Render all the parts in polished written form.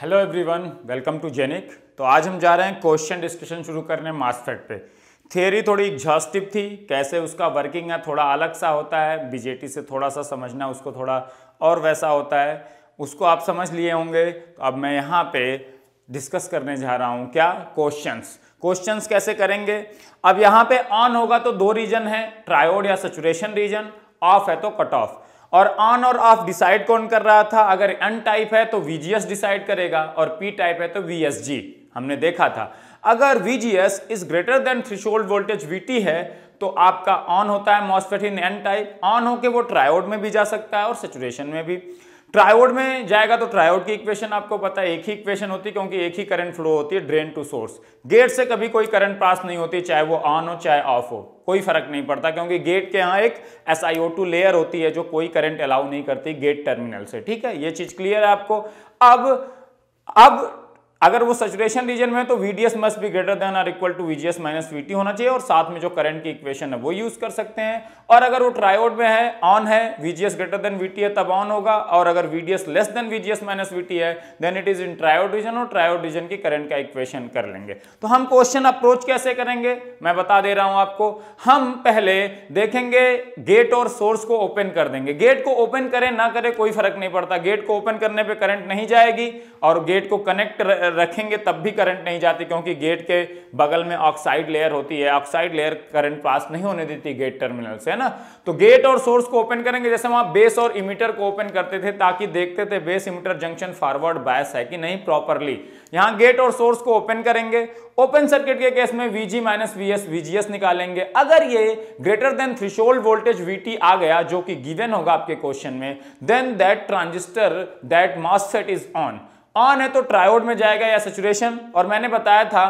Hello everyone, welcome to जेनिक। तो आज हम जा रहे हैं क्वेश्चन डिस्कशन शुरू करने मासफेट पे। थियरी थोड़ी एग्जॉस्टिव थी, कैसे उसका वर्किंग है थोड़ा अलग सा होता है, बीजेटी से थोड़ा सा समझना उसको थोड़ा और वैसा होता है, उसको आप समझ लिए होंगे। तो अब मैं यहाँ पे डिस्कस करने जा रहा हूँ क्या, क्वेश्चंस कैसे करेंगे। अब यहाँ पे ऑन होगा तो दो रीजन है, ट्रायोड या सैचुरेशन रीजन, ऑफ है तो कट ऑफ। और ऑन और ऑफ डिसाइड कौन कर रहा था, अगर एन टाइप है तो VGS डिसाइड करेगा और पी टाइप है तो VSG। हमने देखा था अगर VGS is greater than threshold voltage VT है तो आपका ऑन होता है MOSFET in an type. On होके वो ट्रायोड में भी जा सकता है और सैचुरेशन में भी। ट्रायोड में जाएगा तो ट्रायोड की इक्वेशन आपको पता है, एक ही इक्वेशन होती है क्योंकि एक ही करंट फ्लो होती है ड्रेन टू सोर्स। गेट से कभी कोई करंट पास नहीं होती, चाहे वो ऑन हो चाहे ऑफ हो, कोई फर्क नहीं पड़ता क्योंकि गेट के यहाँ एक SiO2 लेयर होती है जो कोई करंट अलाउ नहीं करती गेट टर्मिनल से। ठीक है, ये चीज क्लियर है आपको। अब अगर वो सैचुरेशन रीजन में है तो VDS must be greater than और equal to VGS minus VT होना चाहिए और साथ में जो करंट की इक्वेशन है वो यूज कर सकते हैं। और अगर वो ट्रायोड में है, ऑन है, VGS ग्रेटर देन VT है तब ऑन होगा, और अगर VDS less than VGS minus VT है then it is in triode region और ट्रायोड रीजन की करंट का इक्वेशन कर लेंगे। तो हम क्वेश्चन अप्रोच कैसे करेंगे मैं बता दे रहा हूं आपको। हम पहले देखेंगे गेट और सोर्स को ओपन कर देंगे। गेट को ओपन करें ना करें कोई फर्क नहीं पड़ता, गेट को ओपन करने पे करंट नहीं जाएगी और गेट को कनेक्ट रखेंगे तब भी करंट नहीं जाती क्योंकि गेट के बगल में ऑक्साइड लेयर होती है, ऑक्साइड लेयर करंट पास नहीं होने देती गेट टर्मिनल से, है ना। तो गेट और सोर्स को ओपन करेंगे, जैसे वहां बेस और इमीटर को ओपन करते थे ताकि देखते थे base emitter junction forward bias है कि नहीं प्रॉपरली। यहां गेट और सोर्स को ओपन करेंगे। ओपन सर्किट के केस में VG माइनस VS VGS निकालेंगे। अगर ये greater than threshold voltage VT आ गया जो कि गिवन होगा आपके क्वेश्चन में, then that transistor that MOSFET is on है तो ट्रायोड में जाएगा या सैचुरेशन। और मैंने बताया था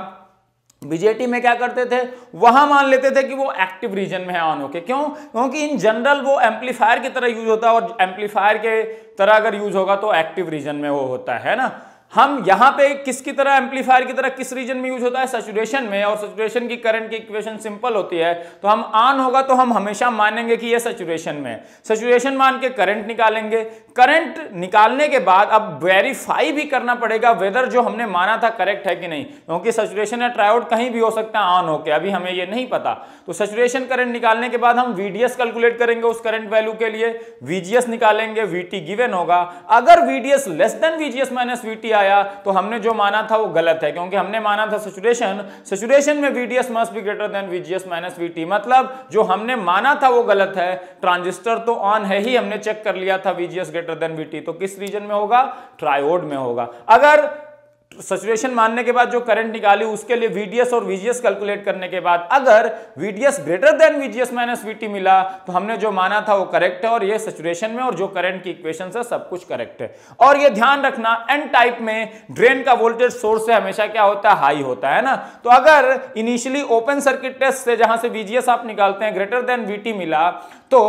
बीजेटी में क्या करते थे, वहां मान लेते थे कि वो एक्टिव रीजन में है ऑन होके। क्यों? क्योंकि इन जनरल वो एम्पलीफायर की तरह यूज होता है और एम्पलीफायर के तरह अगर यूज होगा तो एक्टिव रीजन में वो होता है ना। हम यहां पे किसकी तरह, एम्पलीफायर की तरह किस रीजन में यूज होता है, सैचुरेशन में। और सैचुरेशन की करंट की इक्वेशन सिंपल होती है, तो हम ऑन होगा तो हम हमेशा मानेंगे कि ये सैचुरेशन में। सैचुरेशन मान के करंट निकालेंगे। करंट निकालने के बाद अब वेरीफाई भी करना पड़ेगा वेदर जो हमने माना था करेक्ट है कि नहीं, क्योंकि सैचुरेशन या ट्रायोड कहीं भी हो सकता है ऑन होके, अभी हमें ये नहीं पता। तो सैचुरेशन करंट निकालने के बाद हम VDS कैलकुलेट करेंगे उस करंट वैल्यू के लिए, VGS निकालेंगे, VT गिवन होगा। अगर VDS less than VGS minus VT आया तो हमने जो माना था वो गलत है, क्योंकि हमने माना था सैचुरेशन में VDS must be greater then VGS minus VT, मतलब जो हमने माना था वो गलत है। ट्रांजिस्टर तो ऑन है ही, हमने चेक कर लिया था VGS ग्रेटर देन VT, तो किस रीजन में होगा, ट्रायोड में होगा। अगर सैचुरेशन मानने के बाद जो करंट निकाली उसके लिए VDS और VGS कैलकुलेट करने के बाद अगर VDS greater than VGS minus VT मिला तो हमने जो माना था वो करेक्ट है और ये सैचुरेशन में और जो करंट की इक्वेशन है सब कुछ करेक्ट है। और ये ध्यान रखना एन टाइप में ड्रेन का वोल्टेज सोर्स से हमेशा क्या होता है, हाई होता है ना। तो अगर इनिशियली ओपन सर्किट टेस्ट से जहां से VGS आप निकालते हैं ग्रेटर देन VT मिला तो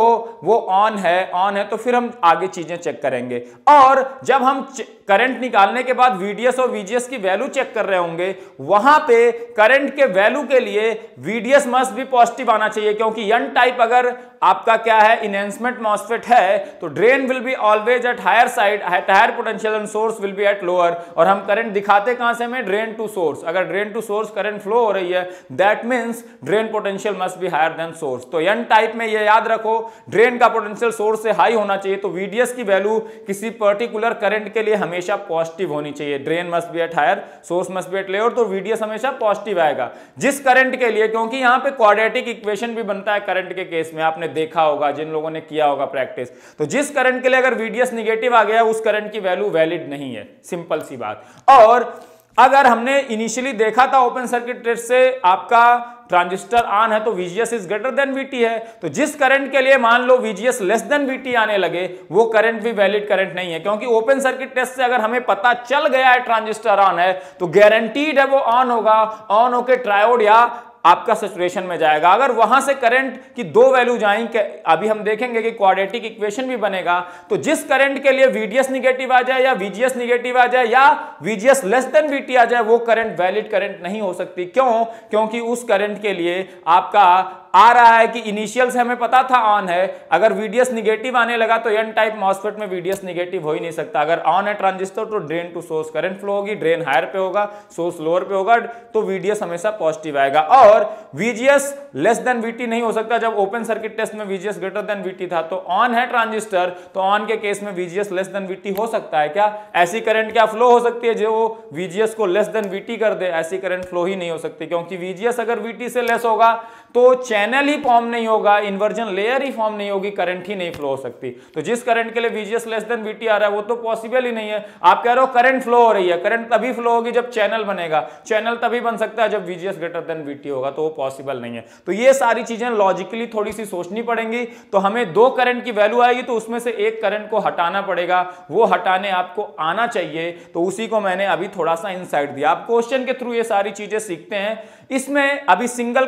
वो ऑन है तो फिर हम आगे चीजें चेक करेंगे। और जब हम करंट निकालने के बाद VDS और VGS की वैल्यू चेक कर रहे होंगे, वहां पे करंट के वैल्यू के लिए VDS मस्ट भी पॉजिटिव आना चाहिए, क्योंकि एन टाइप अगर आपका क्या है, इनहेंसमेंट मॉसफेट है तो drain will be always at higher side, at higher potential and source will be at lower. और हम करंट दिखाते कहां से में, ड्रेन टू सोर्स। अगर drain to source current flow हो रही है that means drain potential must be higher than source. तो एन टाइप में ये याद रखो, ड्रेन का पोटेंशियल सोर्स से हाई होना चाहिए, तो VDS की वैल्यू किसी पर्टिकुलर करंट के लिए हमेशा पॉजिटिव होनी चाहिए। Drain must be at higher, source must be at lower, तो VDS हमेशा पॉजिटिव आएगा जिस करंट के लिए, क्योंकि यहां पे क्वाड्रेटिक इक्वेशन भी बनता है करंट के केस में, आपने देखा होगा जिन लोगों ने किया होगा प्रैक्टिस। तो जिस करंट के लिए अगर VDS निगेटिव आ गया उस करंट की वैल्यू वैलिड नहीं है, सिंपल सी बात। और अगर हमने इनिशियली देखा था ओपन सर्किट टेस्ट से आपका ट्रांजिस्टर ऑन है तो VGS is greater than VT है, तो जिस करंट के लिए मान लो VGS लेस देन VT आने लगे वो करंट भी वैलिड करंट नहीं है, क्योंकि ओपन सर्किट टेस्ट से अगर हमें पता चल गया है ट्रांजिस्टर ऑन है तो गारंटीड है वो ऑन होगा, ऑन होके ट्रायोड या आपका सैचुरेशन में जाएगा। अगर वहां से करंट की दो वैल्यू जाएंगे, अभी हम देखेंगे कि क्वाड्रेटिक इक्वेशन भी बनेगा, तो जिस करंट के लिए VDS निगेटिव आ जाए या VGS निगेटिव आ जाए या VGS लेस देन VT आ जाए वो करंट वैलिड करंट नहीं हो सकती। क्यों? क्योंकि उस करंट के लिए आपका आ रहा है कि इनिशियल से हमें पता था ऑन है, अगर VDS निगेटिव आने लगा तो एन टाइप मॉसफेट में VDS निगेटिव हो ही नहीं सकता। अगर ऑन है ट्रांजिस्टर तो drain to source current flow होगी, ड्रेन हायर पे होगा, सोर्स लोअर पे होगा, तो VDS हमेशा पॉजिटिव आएगा। और VGS लेस देन VT नहीं हो सकता। जब ओपन सर्किट टेस्ट में VGS ग्रेटर देन VT था, तो ऑन है ट्रांजिस्टर तो ऑन के केस में VGS लेस देन VT हो सकता है क्या? ऐसी करंट क्या फ्लो हो सकती है जो VGS को लेस देन VT कर दे? ऐसी करंट फ्लो ही नहीं हो सकती, क्योंकि VGS अगर VT से लेस होगा तो चैनल ही फॉर्म नहीं होगा, इन्वर्जन लेयर ही फॉर्म नहीं होगी, करंट ही नहीं फ्लो हो सकती। तो जिस करंट के लिए VGS लेस देन VT आ रहा है वो तो पॉसिबल ही नहीं है। आप कह रहे हो करंट फ्लो हो रही है, करंट तभी फ्लो होगी जब चैनल बनेगा, चैनल तभी बन सकता है जब VGS ग्रेटर देन VT होगा, तो वो पॉसिबल नहीं है। तो ये सारी चीजें लॉजिकली थोड़ी सी सोचनी पड़ेंगी। तो हमें दो करंट की वैल्यू आएगी तो उसमें से एक करंट को हटाना पड़ेगा, वो हटाने आपको आना चाहिए। तो उसी को मैंने अभी थोड़ा सा इनसाइट दिया। आप क्वेश्चन के थ्रू ये सारी चीजें सीखते हैं। इसमें अभी सिंगल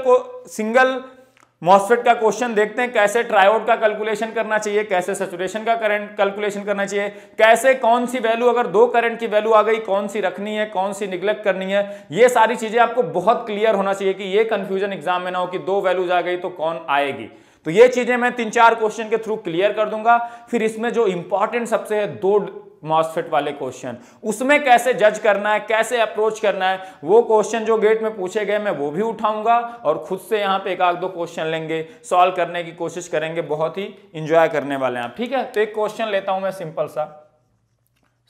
मॉसफेट का क्वेश्चन देखते हैं, कैसे ट्रायोड का कैलकुलेशन करना चाहिए, कैसे सैचुरेशन का करंट कैलकुलेशन करना चाहिए, कैसे कौन सी वैल्यू, अगर दो करंट की वैल्यू आ गई कौन सी रखनी है, कौन सी निगलेक्ट करनी है। ये सारी चीजें आपको बहुत क्लियर होना चाहिए कि ये कंफ्यूजन एग्जाम में ना हो कि दो वैल्यूज आ गई तो कौन आएगी। तो ये चीजें मैं 3-4 क्वेश्चन के थ्रू क्लियर कर दूंगा। फिर इसमें जो इंपॉर्टेंट सबसे है दो मॉसफेट वाले क्वेश्चन, उसमें कैसे जज करना है, कैसे अप्रोच करना है, वो क्वेश्चन जो गेट में पूछे गए मैं वो भी उठाऊंगा और खुद से यहां पे एक आध दो क्वेश्चन लेंगे, सॉल्व करने की कोशिश करेंगे, बहुत ही इंजॉय करने वाले हैं आप। ठीक है, तो एक क्वेश्चन लेता हूं मैं सिंपल सा,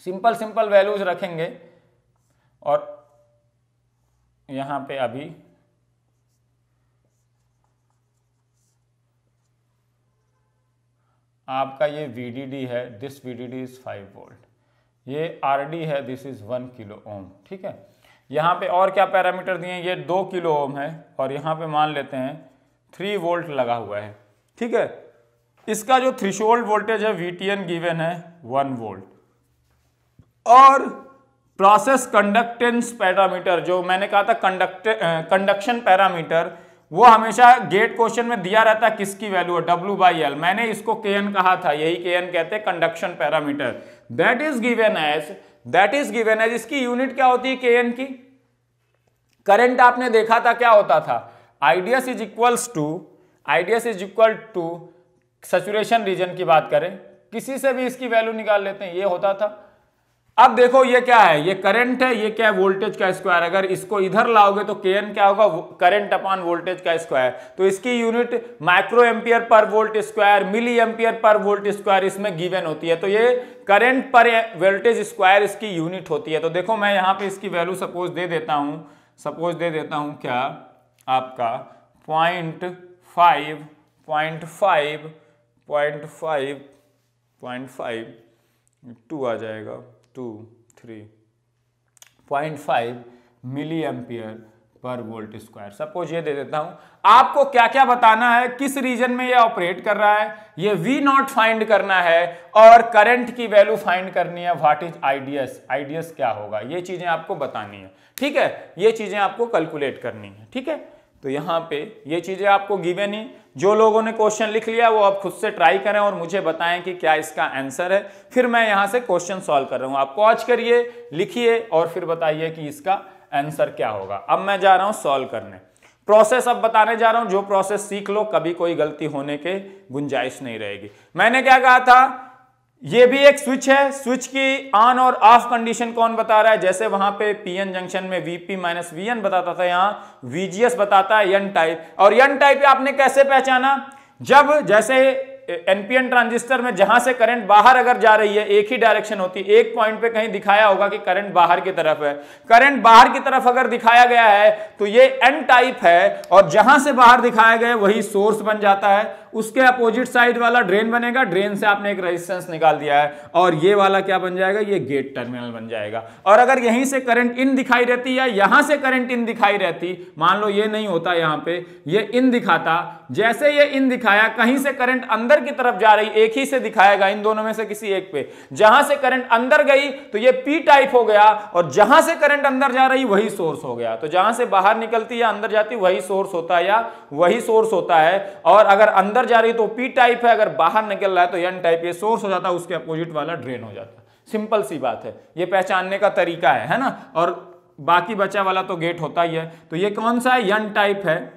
सिंपल वैल्यूज रखेंगे और यहां पे अभी आपका ये VDD है, दिस VDD इज 5 वोल्ट, ये RD है, दिस इज 1 किलो ओम। ठीक है, यहाँ पे और क्या पैरामीटर दिए हैं, ये 2 किलो ओम है और यहाँ पे मान लेते हैं 3 वोल्ट लगा हुआ है। ठीक है, इसका जो थ्रेशोल्ड वोल्टेज है VTN गिवन है 1 वोल्ट। और प्रोसेस कंडक्टेंस पैरामीटर जो मैंने कहा था कंडक्शन पैरामीटर, वो हमेशा गेट क्वेश्चन में दिया रहता है, किसकी वैल्यू है W/L। मैंने इसको Kn कहा था, यही Kn कहते हैं conduction parameter. That is given as इसकी यूनिट क्या होती है Kn की? करंट आपने देखा था क्या होता था, IDS is equal to saturation region की बात करें, किसी से भी इसकी वैल्यू निकाल लेते हैं, ये होता था। अब देखो ये क्या है, ये करंट है, ये क्या है वोल्टेज का स्क्वायर। अगर इसको इधर लाओगे तो Kn क्या होगा, करंट अपॉन वोल्टेज का स्क्वायर। तो इसकी यूनिट माइक्रो एम्पियर पर वोल्ट स्क्वायर, मिली एम्पियर पर वोल्ट स्क्वायर इसमें गिवन होती है। तो ये करंट पर वोल्टेज स्क्वायर इसकी यूनिट होती है। तो देखो मैं यहाँ पे इसकी वैल्यू सपोज दे देता हूँ क्या आपका 0.5 आ जाएगा 0.5 मिली एम्पियर पर वोल्ट स्क्वायर, सपोज ये दे देता हूं। आपको क्या क्या बताना है, किस रीजन में ये ऑपरेट कर रहा है, ये V0 फाइंड करना है और करंट की वैल्यू फाइंड करनी है। व्हाट इज IDS क्या होगा, ये चीजें आपको बतानी है। ठीक है, ये चीजें आपको कैलकुलेट करनी है। ठीक है, तो यहाँ पे ये चीजें आपको गिवन ही, जो लोगों ने क्वेश्चन लिख लिया वो अब खुद से ट्राई करें और मुझे बताएं कि क्या इसका आंसर है। फिर मैं यहाँ से क्वेश्चन सॉल्व कर रहा हूँ, आप पॉज करिए, लिखिए और फिर बताइए कि इसका आंसर क्या होगा। अब मैं जा रहा हूँ सॉल्व करने, प्रोसेस अब बताने जा रहा हूँ, जो प्रोसेस सीख लो, कभी कोई गलती होने के गुंजाइश नहीं रहेगी। मैंने क्या कहा था, ये भी एक स्विच है, स्विच की ऑन और ऑफ कंडीशन कौन बता रहा है, जैसे वहां पे PN जंक्शन में VP - VN बताता था, यहाँ VGS बताता है N टाइप। और N टाइप आपने कैसे पहचाना, जब जैसे NPN ट्रांजिस्टर में जहां से करंट बाहर अगर जा रही है, एक ही डायरेक्शन होती है, एक पॉइंट पे कहीं दिखाया होगा कि करंट बाहर की तरफ है, करंट बाहर की तरफ अगर दिखाया गया है तो ये N टाइप है, और जहां से बाहर दिखाया गया वही सोर्स बन जाता है। उसके अपोजिट साइड वाला ड्रेन बनेगा, ड्रेन से आपने एक रेजिस्टेंस निकाल दिया है, और ये वाला क्या बन जाएगा, ये गेट टर्मिनल बन जाएगा। और अगर यहीं से करंट इन दिखाई रहती या यहां से करंट इन दिखाई रहती, मान लो ये नहीं होता, यहां पे ये इन दिखाता, जैसे ये इन दिखाया, कहीं से करंट अंदर की तरफ जा रही, एक ही से दिखाएगा, इन दोनों में से किसी एक पे, जहां से करंट अंदर गई तो ये P टाइप हो गया, और जहां से करंट अंदर जा रही वही सोर्स हो गया। तो जहां से बाहर निकलती या अंदर जाती वही सोर्स होता है, या वही सोर्स होता है। और अगर अंदर जा रही तो P टाइप है, अगर बाहर निकल रहा है तो N टाइप, ये सोर्स हो जाता है, उसके अपोजिट वाला ड्रेन हो जाता है। सिंपल सी बात है, ये पहचानने का तरीका है ना। और बाकी बचा वाला तो गेट होता ही है। तो ये कौन सा है, N टाइप है,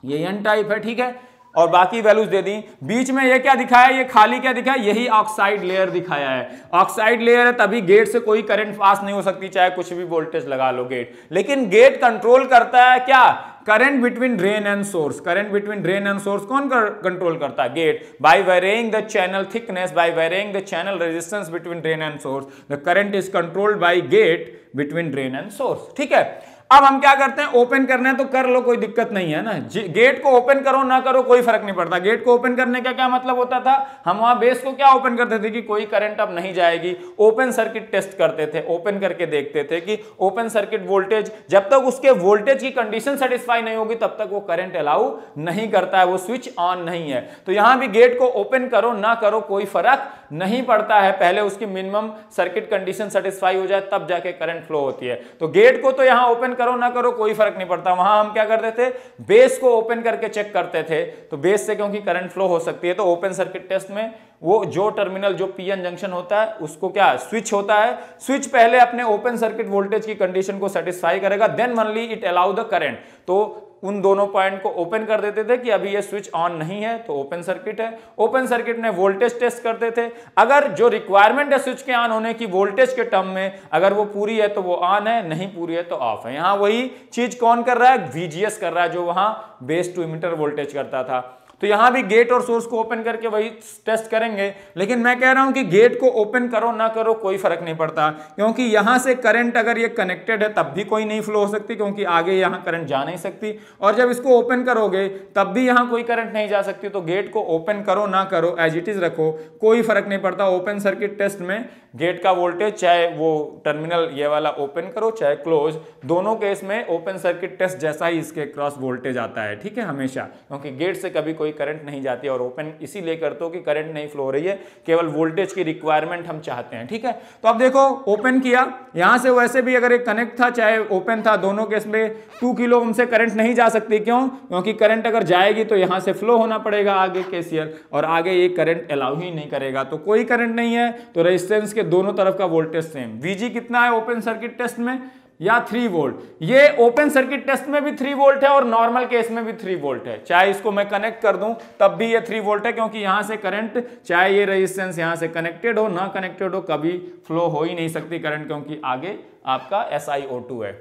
ये एन टाइप है, ठीक है, और बाकी वैल्यूज दे दी। बीच में ये क्या दिखाया, ये खाली क्या दिखाया, यही ऑक्साइड लेयर दिखाया है। ऑक्साइड लेयर है तभी गेट से कोई करंट पास नहीं हो सकती, चाहे कुछ भी वोल्टेज लगा लो गेट। लेकिन गेट कंट्रोल करता है क्या, current between drain and source. Current between drain and source कौन कंट्रोल करता है, gate. By varying the channel thickness, by varying the channel resistance between drain and source, the current is controlled by gate between drain and source, ठीक है। अब हम क्या करते हैं, ओपन करना है तो कर लो, कोई दिक्कत नहीं है ना। गेट को ओपन करो ना करो कोई फर्क नहीं पड़ता। गेट को ओपन करने का क्या मतलब होता था, हम वहां बेस को क्या ओपन करते थे कि कोई करंट अब नहीं जाएगी। ओपन सर्किट टेस्ट करते थे, ओपन करके देखते थे कि ओपन सर्किट वोल्टेज, जब तक उसके वोल्टेज की कंडीशन सेटिस्फाई नहीं होगी तब तक वो करंट अलाउ नहीं करता है, वो स्विच ऑन नहीं है। तो यहां भी गेट को ओपन करो ना करो कोई फर्क नहीं पड़ता है, पहले उसकी मिनिमम सर्किट कंडीशन सेटिस्फाई हो जाए तब जाके करंट फ्लो होती है। तो गेट को तो यहां ओपन करो ना करो कोई फर्क नहीं पड़ता। वहां हम क्या करते थे, बेस को ओपन करके चेक करते थे, तो बेस से क्योंकि करंट फ्लो हो सकती है तो ओपन सर्किट टेस्ट में वो जो टर्मिनल जो पीएन जंक्शन होता है उसको क्या स्विच होता है, स्विच पहले अपने ओपन सर्किट वोल्टेज की कंडीशन को सेटिस्फाई करेगा, then only it allow the current. तो उन दोनों पॉइंट को ओपन कर देते थे कि अभी ये स्विच ऑन नहीं है तो ओपन सर्किट है। ओपन सर्किट में वोल्टेज टेस्ट करते थे, अगर जो रिक्वायरमेंट है स्विच के ऑन होने की वोल्टेज के टर्म में, अगर वो पूरी है तो वो ऑन है, नहीं पूरी है तो ऑफ है। यहां वही चीज कौन कर रहा है, वीजीएस कर रहा है, जो वहां बेस टू इमीटर वोल्टेज करता था। तो यहां भी गेट और सोर्स को ओपन करके वही टेस्ट करेंगे। लेकिन मैं कह रहा हूं कि गेट को ओपन करो ना करो कोई फर्क नहीं पड़ता, क्योंकि यहां से करंट अगर ये कनेक्टेड है तब भी कोई नहीं फ्लो हो सकती, क्योंकि आगे यहां करंट जा नहीं सकती, और जब इसको ओपन करोगे तब भी यहां कोई करंट नहीं जा सकती। तो गेट को ओपन करो ना करो, एज इट इज रखो, कोई फर्क नहीं पड़ता। ओपन सर्किट टेस्ट में गेट का वोल्टेज चाहे वो टर्मिनल ये वाला ओपन करो चाहे क्लोज, दोनों केस में ओपन सर्किट टेस्ट जैसा ही इसके क्रॉस वोल्टेज आता है, ठीक है, हमेशा, क्योंकि गेट से कभी कोई करंट नहीं जाती। और ओपन इसीलिए करते हो कि करंट नहीं फ्लो हो रही है, केवल वोल्टेज की रिक्वायरमेंट हम चाहते हैं, ठीक है। तो अब देखो ओपन किया, यहां से वैसे भी अगर एक कनेक्ट था चाहे ओपन था, दोनों केस में 2 किलो ओम से करंट नहीं जा सकती। क्यों, क्योंकि करंट अगर जाएगी तो यहां से फ्लो होना पड़ेगा आगे केसीएल, और आगे ये करंट अलाउ ही नहीं करेगा। तो कोई करंट नहीं है, तो रेजिस्टेंस के दोनों तरफ का वोल्टेज सेम। वीजी कितना है ओपन सर्किट टेस्ट में, या 3 वोल्ट। ये ओपन सर्किट टेस्ट में भी 3 वोल्ट है और नॉर्मल केस में भी 3 वोल्ट है। चाहे इसको मैं कनेक्ट कर दूं तब भी ये 3 वोल्ट है, क्योंकि यहां से करंट, चाहे ये रेजिस्टेंस यहां से कनेक्टेड हो ना कनेक्टेड हो, कभी फ्लो हो ही नहीं सकती करंट, क्योंकि आगे आपका SiO2 है।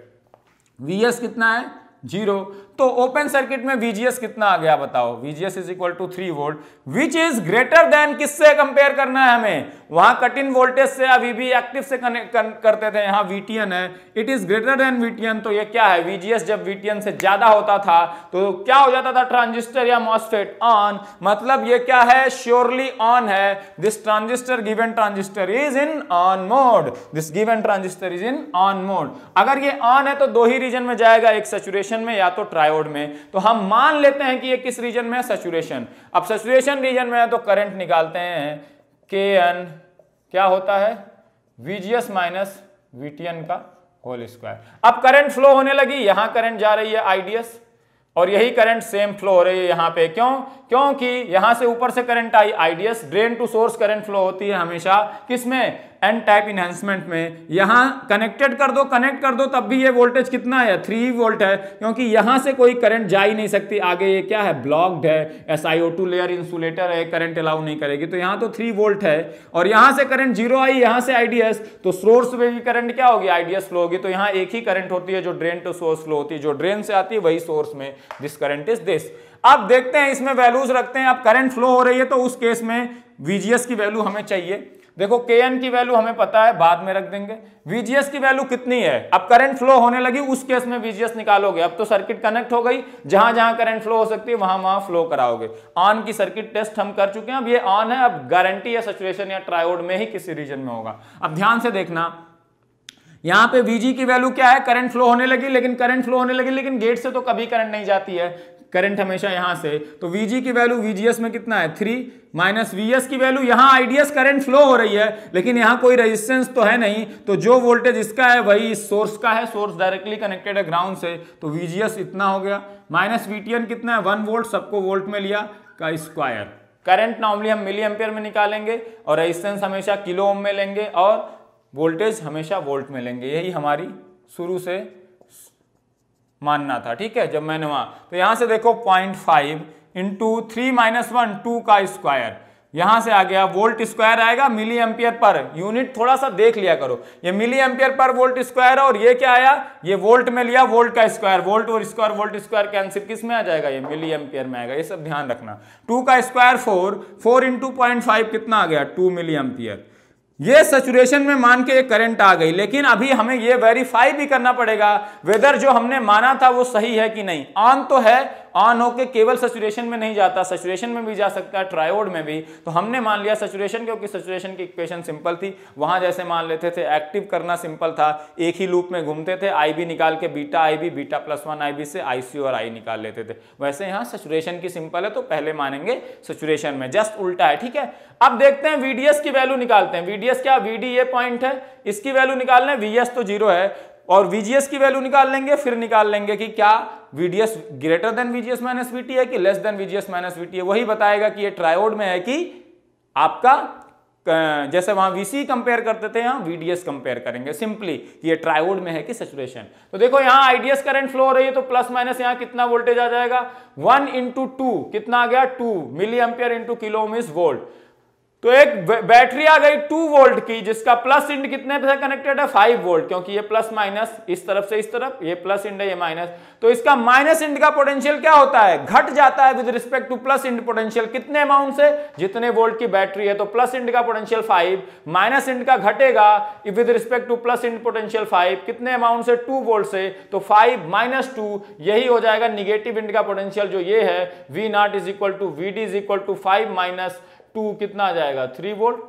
Vs कितना है, 0। तो ओपन सर्किट में VGS कितना आ गया बताओ, VGS is equal to 3 volt, which is greater than, किससे कंपेयर करना है हमें, वहां कट इन वोल्टेज से या VB एक्टिव से करते थे, यहां VTN है, it is greater then VTN। तो ये क्या है, VGS जब VTN से ज्यादा होता था तो क्या हो जाता था, ट्रांजिस्टर या मॉसफेट ऑन, मतलब ये क्या है, श्योरली ऑन है। This transistor given transistor is in on mode, this given transistor is in on mode. अगर ये ऑन है तो 2 ही रीजन में जाएगा, एक सैचुरेशन में या तो ट्रायोड में। तो हम मान लेते हैं कि ये किस रीजन में है, सैचुरेशन। अब सैचुरेशन रीजन में है तो करंट निकालते हैं, Kn क्या होता है, VGS माइनस VTN का होल स्क्वायर। अब करंट फ्लो होने लगी, यहां करंट जा रही है IDS, और यही करंट सेम फ्लो हो रही है यहाँ पे। क्यों, क्योंकि यहां से ऊपर से करंट आई IDS, drain to source current flow होती है हमेशा किसमें, एन टाइप इनहेंसमेंट में। यहां कनेक्टेड कर दो, कनेक्ट कर दो, तब भी ये वोल्टेज कितना है, 3 वोल्ट है, क्योंकि यहां से कोई करंट जा ही नहीं सकती आगे। ये क्या है, ब्लॉक्ड है, SiO2 लेयर इंसुलेटर है, करंट अलाउ नहीं करेगी। तो यहां तो 3 वोल्ट है, और यहां से करंट 0 आई, यहां से IDS, तो सोर्स में भी करंट क्या होगी, IDS फ्लो होगी। तो यहां एक ही करंट होती है जो ड्रेन टू सोर्स फ्लो होती है, जो ड्रेन से आती है वही सोर्स में, दिस करंट इज दिस। अब देखते हैं इसमें वैल्यूज रखते हैं। अब करंट फ्लो हो रही है तो उस केस में VGS की वैल्यू हमें चाहिए। देखो Kn की वैल्यू हमें पता है, बाद में रख देंगे। VGS की वैल्यू कितनी है, अब करंट फ्लो होने लगी उस केस में VGS निकालोगे। अब तो सर्किट कनेक्ट हो गई, जहां जहां करंट फ्लो हो सकती है वहां वहां फ्लो कराओगे। ऑन की सर्किट टेस्ट हम कर चुके हैं, अब ये ऑन है, अब गारंटी है सैचुरेशन या ट्रायोड में ही किसी रीजन में होगा। अब ध्यान से देखना, यहां पे VG की वैल्यू क्या है, करंट फ्लो होने लगी, लेकिन गेट से तो कभी करंट नहीं जाती है, करंट हमेशा यहां से। तो VG की वैल्यू VGS में कितना है, 3 माइनस VS की वैल्यू, यहां IDS करंट फ्लो हो रही है लेकिन यहां कोई रेजिस्टेंस तो है नहीं, तो जो वोल्टेज इसका है वही इस सोर्स का है, सोर्स डायरेक्टली कनेक्टेड है ग्राउंड से, तो VGS इतना हो गया। माइनस VTN कितना है, 1 वोल्ट, सबको वोल्ट में लिया का स्क्वायर। करंट नॉर्मली हम मिली एम्पियर में निकालेंगे, और रेजिस्टेंस हमेशा किलो ओम में लेंगे, और वोल्टेज हमेशा वोल्ट में लेंगे। यही हमारी शुरू से मानना था, ठीक है, जब मैंने वहां, तो यहां से देखो 0.5 इंटू 3 - 1 2 का स्क्वायर, यहां से आ गया वोल्ट स्क्वायर आएगा मिली एम्पियर पर यूनिट, थोड़ा सा देख लिया करो, ये मिली एम्पियर पर वोल्ट स्क्वायर है और ये क्या आया, ये वोल्ट में लिया, वोल्ट का स्क्वायर, वोल्ट और स्क्वायर वोल्ट स्क्वायर कैंसिल, किस में आ जाएगा, ये मिली एम्पियर में आएगा, ये सब ध्यान रखना। 2 का स्क्वायर 4 इंटू 0.5 कितना आ गया, 2 मिली एम्पियर। ये सैचुरेशन में मान के एक करंट आ गई, लेकिन अभी हमें ये वेरीफाई भी करना पड़ेगा वेदर जो हमने माना था वो सही है कि नहीं। ऑन तो है, ऑन होके केवल सैचुरेशन में नहीं जाता, सैचुरेशन में भी जा सकता है, ट्रायोड में भी, तो हमने मान लिया सैचुरेशन, क्योंकि सैचुरेशन की इक्वेशन सिंपल थी, वहां जैसे मान लेते थे एक्टिव करना सिंपल था, एक ही लूप में घूमते थे, IB निकाल के बीटा IB, बीटा +1 IB से IC और I निकाल लेते थे, वैसे यहाँ सैचुरेशन की सिंपल है तो पहले मानेंगे सैचुरेशन में, जस्ट उल्टा है, ठीक है। अब देखते हैं VDS की वैल्यू निकालते हैं, VDS क्या, VD ये पॉइंट है, इसकी वैल्यू निकालना है, VS तो 0 है, और VGS की वैल्यू निकाल लेंगे, फिर निकाल लेंगे कि क्या VDS greater than VGS - VT है कि लेस देन VGS - VT है, वही बताएगा कि ये ट्रायोड में है कि आपका, जैसे वहां VC कंपेयर करते थे यहाँ VDS कंपेयर करेंगे सिंपली कि ये ट्रायोड में है कि सैचुरेशन। तो देखो यहाँ IDS करंट फ्लो हो रही है, तो प्लस माइनस यहाँ कितना वोल्टेज आ जाएगा, 1 × 2 कितना आ गया, 2 milli ampere into kilo ohm is volt. तो एक बैटरी आ गई 2 वोल्ट की, जिसका प्लस इंड कितने पे कनेक्टेड है, 5 वोल्ट, क्योंकि ये प्लस माइनस इस तरफ से इस तरफ, ये प्लस इंड है ये माइनस, तो इसका माइनस इंड का पोटेंशियल क्या होता है, घट जाता है with respect to plus end potential, कितने अमाउंट से, जितने वोल्ट की बैटरी है, तो प्लस इंड का पोटेंशियल 5, माइनस इंड का घटेगा with respect to plus end potential 5, कितने अमाउंट से, 2 वोल्ट से, तो 5 - 2, यही हो जाएगा निगेटिव इंड का पोटेंशियल जो ये है, V0 = VD = 5 - 2 कितना आ जाएगा, 3 वोल्ट।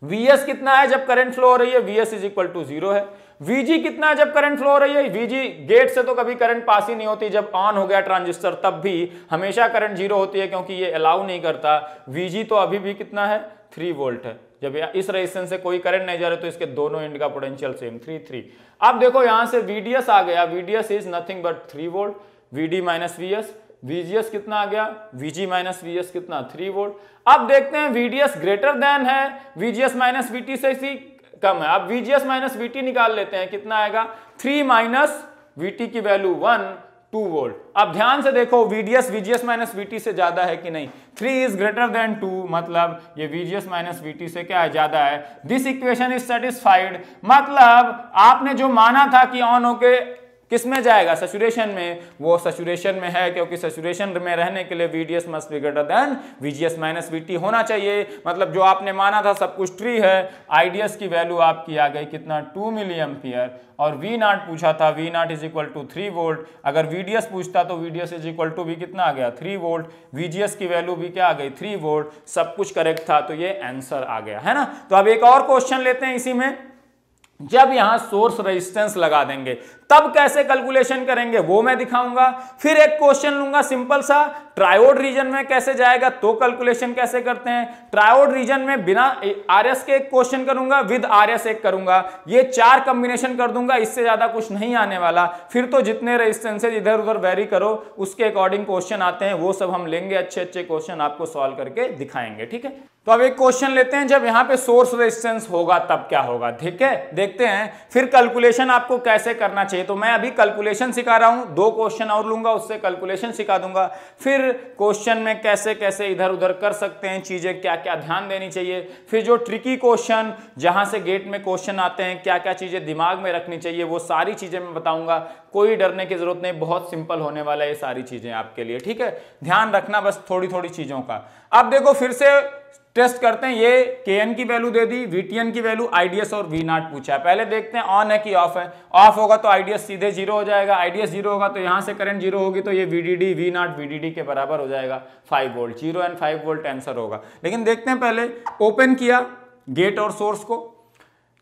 VS कितना है जब करंट फ्लो हो रही है, VS = 0 है। VG कितना है जब करंट फ्लो हो रही है, VG गेट से तो कभी करंट पास ही नहीं होती, जब ऑन हो गया ट्रांजिस्टर तब भी हमेशा करंट 0 होती है, क्योंकि ये अलाउ नहीं करता। VG तो अभी भी कितना है, 3 वोल्ट है, जब इस रेजिस्टेंस से कोई करंट नहीं जा रहा तो इसके दोनों एंड का पोटेंशियल सेम 3। अब देखो यहां से VDS आ गया, VDS is nothing but 3 volt, VD - VS, VGS कितना आ गया, VG - VS कितना, 3 वोल्ट। अब देखते हैं VDS ग्रेटर देन है VGS - VT से इसी कम है, अब VGS - VT निकाल लेते हैं, कितना आएगा, 3 - VT की वैल्यू 1 2 वोल्ट। अब ध्यान से देखो VDS VGS - VT से ज्यादा है कि नहीं, 3 इज ग्रेटर देन 2, मतलब ये VGS - VT से क्या है, ज्यादा है। दिस इक्वेशन इज सेटिस्फाइड, मतलब आपने जो माना था कि ऑन होके किस में जाएगा, सैचुरेशन में, वो सैचुरेशन में है, क्योंकि सैचुरेशन में रहने के लिए VDS must be greater then VGS - VT होना चाहिए, मतलब जो आपने माना था सब कुछ ट्री है। IDS की वैल्यू आपकी आ गई कितना, 2 मिली एम्पियर, और V0 पूछा था, V0 = 3 वोल्ट, अगर VDS पूछता तो VDS = भी कितना आ गया, 3 वोल्ट, VGS की वैल्यू भी क्या आ गई, 3 वोल्ट, सब कुछ करेक्ट था, तो ये आंसर आ गया है ना। तो अब एक और क्वेश्चन लेते हैं इसी में, जब यहां सोर्स रेजिस्टेंस लगा देंगे तब कैसे कैलकुलेशन करेंगे वो मैं दिखाऊंगा। फिर एक क्वेश्चन लूंगा सिंपल सा, ट्रायोड रीजन में कैसे जाएगा तो कैलकुलेशन कैसे करते हैं, ट्रायोड रीजन में बिना RS के एक क्वेश्चन करूंगा, विद RS एक करूंगा, ये 4 कॉम्बिनेशन कर दूंगा, इससे ज्यादा कुछ नहीं आने वाला। फिर तो जितने रेजिस्टेंसेज इधर उधर वेरी करो उसके अकॉर्डिंग क्वेश्चन आते हैं, वो सब हम लेंगे, अच्छे अच्छे क्वेश्चन आपको सॉल्व करके दिखाएंगे, ठीक है। तो अब एक क्वेश्चन लेते हैं, जब यहां पे सोर्स रेजिस्टेंस होगा तब क्या होगा, ठीक है, देखते हैं। फिर कैलकुलेशन आपको कैसे करना चाहिए, तो मैं अभी कैलकुलेशन सिखा रहा हूं, 2 क्वेश्चन और लूंगा, उससे कैलकुलेशन सिखा दूंगा। फिर क्वेश्चन में कैसे कैसे इधर उधर कर सकते हैं चीजें, क्या क्या ध्यान देनी चाहिए। फिर जो ट्रिकी क्वेश्चन जहां से गेट में क्वेश्चन आते हैं, क्या क्या चीजें दिमाग में रखनी चाहिए, वो सारी चीजें मैं बताऊंगा। कोई डरने की जरूरत नहीं, बहुत सिंपल होने वाला है ये सारी चीजें आपके लिए, ठीक है। ध्यान रखना बस थोड़ी थोड़ी चीजों का। अब देखो फिर से टेस्ट करते हैं, ये Kn की वैल्यू दे दी, VTN की वैल्यू, IDS और V0 पूछा है। पहले देखते हैं ऑन है कि ऑफ है। ऑफ होगा तो IDS सीधे 0 हो जाएगा, IDS 0 होगा तो यहां से करंट 0 होगी, तो ये VDD V0 VDD के बराबर हो जाएगा 5 वोल्ट, 0 एंड 5 वोल्ट आंसर होगा। लेकिन देखते हैं, पहले ओपन किया गेट और सोर्स को,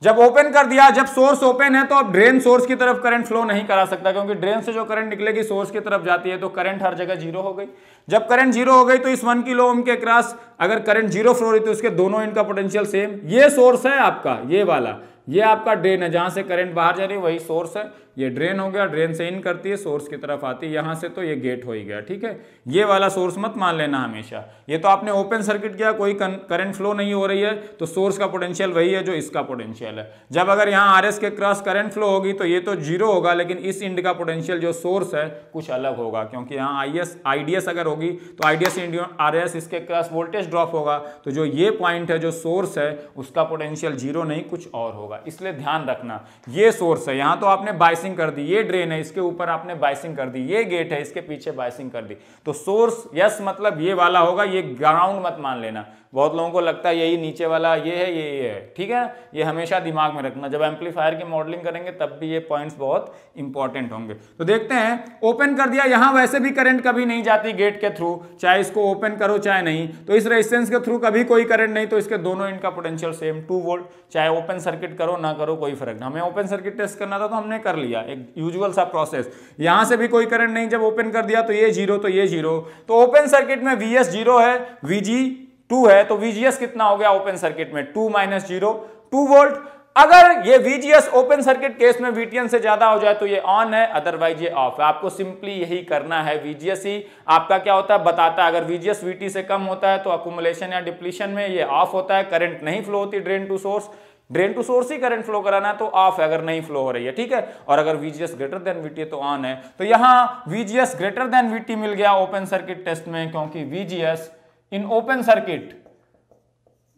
जब ओपन कर दिया, जब सोर्स ओपन है तो अब ड्रेन सोर्स की तरफ करंट फ्लो नहीं करा सकता, क्योंकि ड्रेन से जो करंट निकलेगी सोर्स की तरफ जाती है, तो करंट हर जगह 0 हो गई। जब करंट 0 हो गई तो इस 1 किलो ओम के क्रॉस अगर करंट 0 फ्लो रही तो उसके दोनों एंड का पोटेंशियल सेम। ये सोर्स है आपका, ये वाला, ये आपका ड्रेन है, जहां से करंट बाहर जा रही है वही सोर्स है, ये ड्रेन हो गया, ड्रेन से इन करती है, सोर्स की तरफ आती है, यहाँ से तो ये गेट हो ही गया, ठीक है। ये वाला सोर्स मत मान लेना हमेशा, ये तो आपने ओपन सर्किट किया, कोई करंट फ्लो नहीं हो रही है, तो सोर्स का पोटेंशियल वही है जो इसका पोटेंशियल है। जब अगर यहाँ आर एस के क्रॉस करंट फ्लो होगी तो ये तो जीरो होगा, लेकिन इस इंड का पोटेंशियल जो सोर्स है कुछ अलग होगा, क्योंकि यहाँ आईडीएस अगर होगी तो आईडीएस इंड आर एस इसके क्रॉस वोल्टेज ड्रॉप होगा, तो जो ये पॉइंट है जो सोर्स है उसका पोटेंशियल जीरो नहीं कुछ और होगा। इसलिए ध्यान रखना, ये सोर्स है, यहाँ तो आपने बाइसिंग कर दी, ये ड्रेन है इसके ऊपर आपने बाइसिंग कर दी, ये गेट है इसके पीछे बाइसिंग कर दी, तो सोर्स यस मतलब ये वाला होगा, ये ग्राउंड मत मान लेना। बहुत लोगों को लगता है यही नीचे वाला ये है, ये है, ठीक है। ये हमेशा दिमाग में रखना, जब एम्पलीफायर की मॉडलिंग करेंगे तब भी ये पॉइंट्स बहुत इंपॉर्टेंट होंगे। तो देखते हैं, ओपन कर दिया, यहां वैसे भी करंट कभी नहीं जाती गेट के थ्रू, चाहे इसको ओपन करो चाहे नहीं, तो इस रेजिस्टेंस के थ्रू कभी कोई करंट नहीं, तो इसके दोनों इनका पोटेंशियल सेम 2 वोल्ट, चाहे ओपन सर्किट करो ना करो कोई फर्क नहीं। हमें ओपन सर्किट टेस्ट करना था तो हमने कर लिया, एक यूजुअल सा प्रोसेस। यहां से भी कोई करंट नहीं, जब ओपन कर दिया तो ये जीरो, तो ये जीरो, तो ओपन सर्किट में VS जीरो है, VG 2 है, तो VGS कितना हो गया ओपन सर्किट में 2 - 0 2 वोल्ट। अगर ये VGS ओपन सर्किट केस में VTN से ज्यादा हो जाए तो ये ऑन है, अदरवाइज ये ऑफ है। आपको सिंपली यही करना है, VGS ही आपका क्या होता है बताता है। अगर VGS VT से कम होता है तो अकुमुलेशन या डिप्लीशन में ये ऑफ होता है, करंट नहीं फ्लो होती drain to source, drain to source ही करंट फ्लो कराना तो ऑफ है अगर नहीं फ्लो हो रही है, ठीक है। और अगर VGS ग्रेटर देन VT है तो ऑन है। तो यहां VGS ग्रेटर देन VT मिल गया ओपन सर्किट टेस्ट में, क्योंकि VGS in open circuit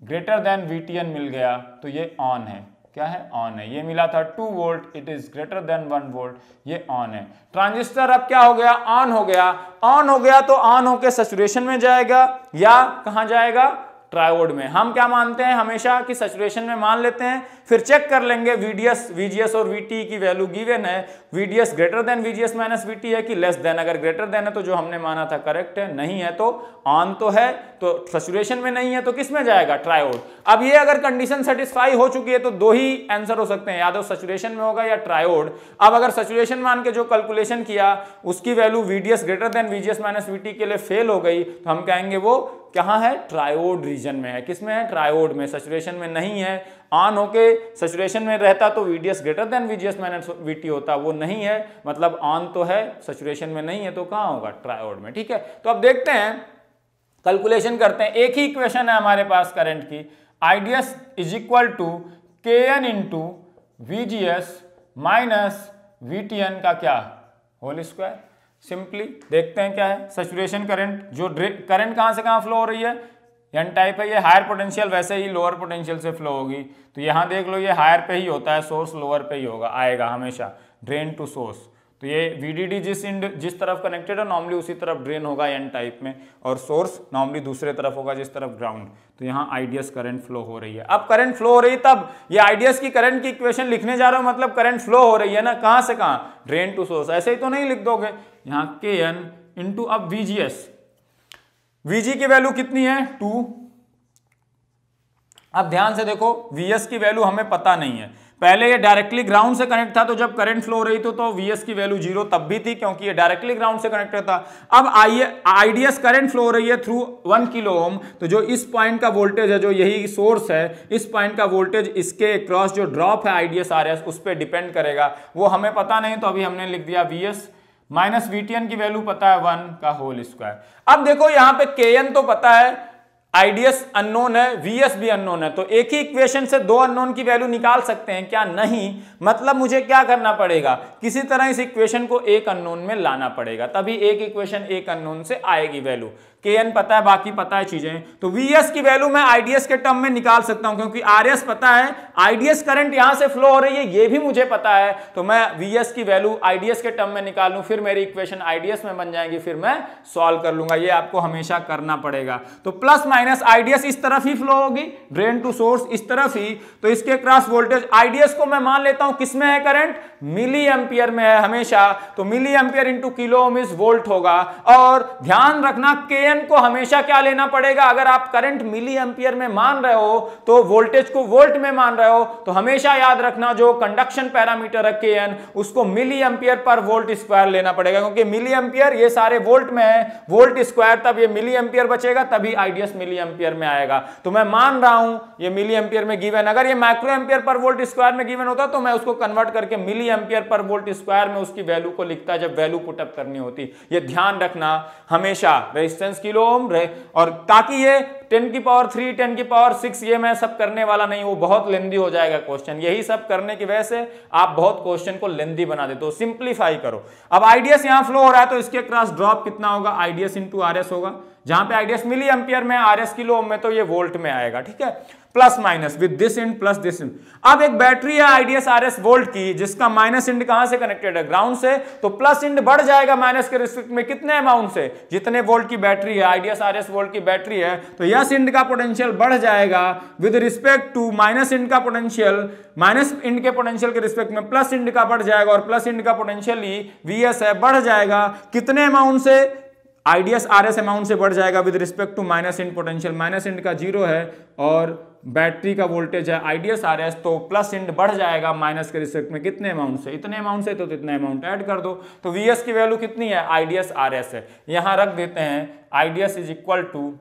greater than VTN मिल गया, तो ये ऑन है। क्या है? ऑन है। ये मिला था 2 volt, it is greater then 1 volt, ये ऑन है। ट्रांजिस्टर अब क्या हो गया? ऑन हो गया। ऑन हो गया तो ऑन होके सैचुरेशन में जाएगा या कहां जाएगा? ट्रायोड में। हम क्या मानते हैं हमेशा कि सैचुरेशन में मान लेते हैं, फिर चेक कर लेंगे VGS और VT की वैल्यू गिवन है, VDS greater than VGS minus VT है कि लेस देन। अगर ग्रेटर देन है तो जो हमने माना था करेक्ट है, नहीं है तो ऑन तो है, तो सैचुरेशन में नहीं है तो किस में जाएगा? ट्रायोड। अब ये अगर कंडीशन सेटिस्फाई हो चुकी है तो दो ही आंसर हो सकते हैं, या तो सैचुरेशन में होगा या ट्रायोड। अब अगर सैचुरेशन मान के जो कैलकुलेशन किया उसकी value VDS greater than VGS minus VT के लिए फेल हो गई, तो हम कहेंगे वो कहां है? ट्रायोड रीजन में है। किसमें है? ट्रायोड में। सैचुरेशन में नहीं है। ऑन होके सैचुरेशन में रहता तो VDS greater than VGS minus VT होता, वो नहीं है, मतलब ऑन तो है, सैचुरेशन में नहीं है, तो कहां होगा? ट्रायोड में। ठीक है, तो अब देखते हैं, कैलकुलेशन करते हैं। एक ही इक्वेशन है हमारे पास करंट की, IDS is equal to KN into VGS minus VTN का क्या? Whole square. सिंपली देखते हैं क्या है। सैचुरेशन करंट, जो करंट कहां से कहां फ्लो हो रही है? एन टाइप है, ये हायर पोटेंशियल वैसे ही लोअर पोटेंशियल से फ्लो होगी, तो यहां देख लो ये हायर पे ही होता है, सोर्स लोअर पे ही होगा, आएगा हमेशा, ड्रेन टू सोर्स। तो ये VDD जिस तरफ कनेक्टेड है नॉर्मली उसी तरफ ड्रेन होगा एन टाइप में, और सोर्स नॉर्मली दूसरे तरफ होगा जिस तरफ ग्राउंड। तो यहाँ IDS करंट फ्लो हो रही है। अब करंट फ्लो हो रही है, तब ये IDS की करंट की इक्वेशन लिखने जा रहा हूं, मतलब करंट फ्लो हो रही है ना, कहां से कहां? Drain to source. ऐसे ही तो नहीं लिख दोगे। यहाँ KN इंटू अब VGS, VG की वैल्यू कितनी है? 2। अब ध्यान से देखो, VS की वैल्यू हमें पता नहीं है। पहले ये डायरेक्टली ग्राउंड से कनेक्ट था, तो जब करंट फ्लो हो रही थी तो VS की वैल्यू 0 तब भी थी, क्योंकि ये डायरेक्टली ग्राउंड से कनेक्टेड था। अब IDS करंट फ्लो हो रही है थ्रू 1 किलो ओम, तो जो इस पॉइंट का वोल्टेज है, जो यही सोर्स है, इस पॉइंट का वोल्टेज इसके क्रॉस जो ड्रॉप है IDS RS उस पर डिपेंड करेगा। वो हमें पता नहीं, तो अभी हमने लिख दिया VS माइनस VTN की वैल्यू पता है 1 का होल स्क्वायर। अब देखो यहाँ पे KN तो पता है, IDS अननोन है, VS भी अननोन है, तो एक ही इक्वेशन से दो अननोन की वैल्यू निकाल सकते हैं क्या? नहीं। मतलब मुझे क्या करना पड़ेगा? किसी तरह इस इक्वेशन को एक अननोन में लाना पड़ेगा, तभी एक इक्वेशन एक अननोन से आएगी वैल्यू। KN पता है, बाकी पता है चीजें, तो VS की वैल्यू मैं IDS के टर्म में निकाल सकता हूं, क्योंकि RS पता है, IDS करंट यहां से फ्लो हो रही है, ये भी मुझे पता है, तो मैं VS की वैल्यू IDS के टर्म में निकाल लूं, फिर मेरी इक्वेशन IDS में बन जाएगी, फिर मैं सॉल्व कर लूंगा। ये आपको हमेशा करना पड़ेगा। तो प्लस माइनस IDS इस तरफ ही फ्लो होगी, ड्रेन टू सोर्स इस तरफ ही, तो इसके क्रॉस वोल्टेज IDS को मैं मान लेता हूं किसमें है करंट? मिली एंपियर में है हमेशा, तो milli ampere into kilo ohm is volt होगा। और ध्यान रखना KN Kn को हमेशा क्या लेना पड़ेगा, अगर आप करंट मिली एम्पियर में मान रहे हो तो वोल्टेज को वोल्ट में मान रहे हो, तो हमेशा याद रखना जो कंडक्शन पैरामीटर है Kn उसको मिली एम्पियर पर वोल्ट स्क्वायर लेना पड़ेगा, क्योंकि मिली एम्पियर ये सारे वोल्ट में है, वोल्ट स्क्वायर तब ये मिली एम्पियर बचेगा, तभी आईडीएस मिली एम्पियर में आएगा। तो मैं मान रहा हूं ये मिली एम्पियर में गिवन, अगर ये माइक्रो एम्पियर पर वोल्ट स्क्वायर में गिवन होता तो मैं उसको कन्वर्ट करके मिली एम्पियर पर वोल्ट स्क्वायर में उसकी वैल्यू को लिखता जब वैल्यू पुटअप करनी होती। ये ध्यान रखना हमेशा, रेजिस्टेंस किलो ओम और ताकि ये 10 की पावर 3 10 की पावर 6 ये मैं सब करने वाला नहीं, वो बहुत लेंदी हो जाएगा क्वेश्चन। यही सब करने की वजह से आप बहुत क्वेश्चन को लेंदी बना देते हो, सिंप्लीफाई करो। अब आईडीएस यहां फ्लो हो रहा है तो इसके क्रॉस ड्रॉप कितना होगा, आईडीएस इंटू आरएस होगा, जहां पे आईडीएस मिली एम्पियर में, आरएस किलो ओम में, तो ये वोल्ट में आएगा। ठीक है, plus minus with this end plus this end. अब एक बैटरी है आईडीएस आरएस वोल्ट की, जिसका माइनस इंड कहां से कनेक्टेड है, ग्राउंड से, तो प्लस इंड बढ़ जाएगा माइनस के रिस्पेक्ट में कितने अमाउंट से, जितने वोल्ट की बैटरी है, आईडीएस आरएस वोल्ट की बैटरी है, तो यस इंड का पोटेंशियल बढ़ जाएगा with respect to minus end का पोटेंशियल, माइनस इंड के पोटेंशियल के रिस्पेक्ट में प्लस इंड का बढ़ जाएगा, और प्लस इंड का पोटेंशियल ही वीएस है, बढ़ जाएगा कितने अमाउंट से, आईडीएस आरएस अमाउंट से बढ़ जाएगा with respect to minus end potential, minus end का 0 है और बैटरी का वोल्टेज है आईडीएस आरएस, तो प्लस इंड बढ़ जाएगा माइनस के रिस्पेक्ट में कितने अमाउंट से, इतने अमाउंट से, तो इतने अमाउंट ऐड कर दो। तो वीएस की वैल्यू कितनी है, आईडीएस आरएस है, यहां रख देते हैं IDS is equal to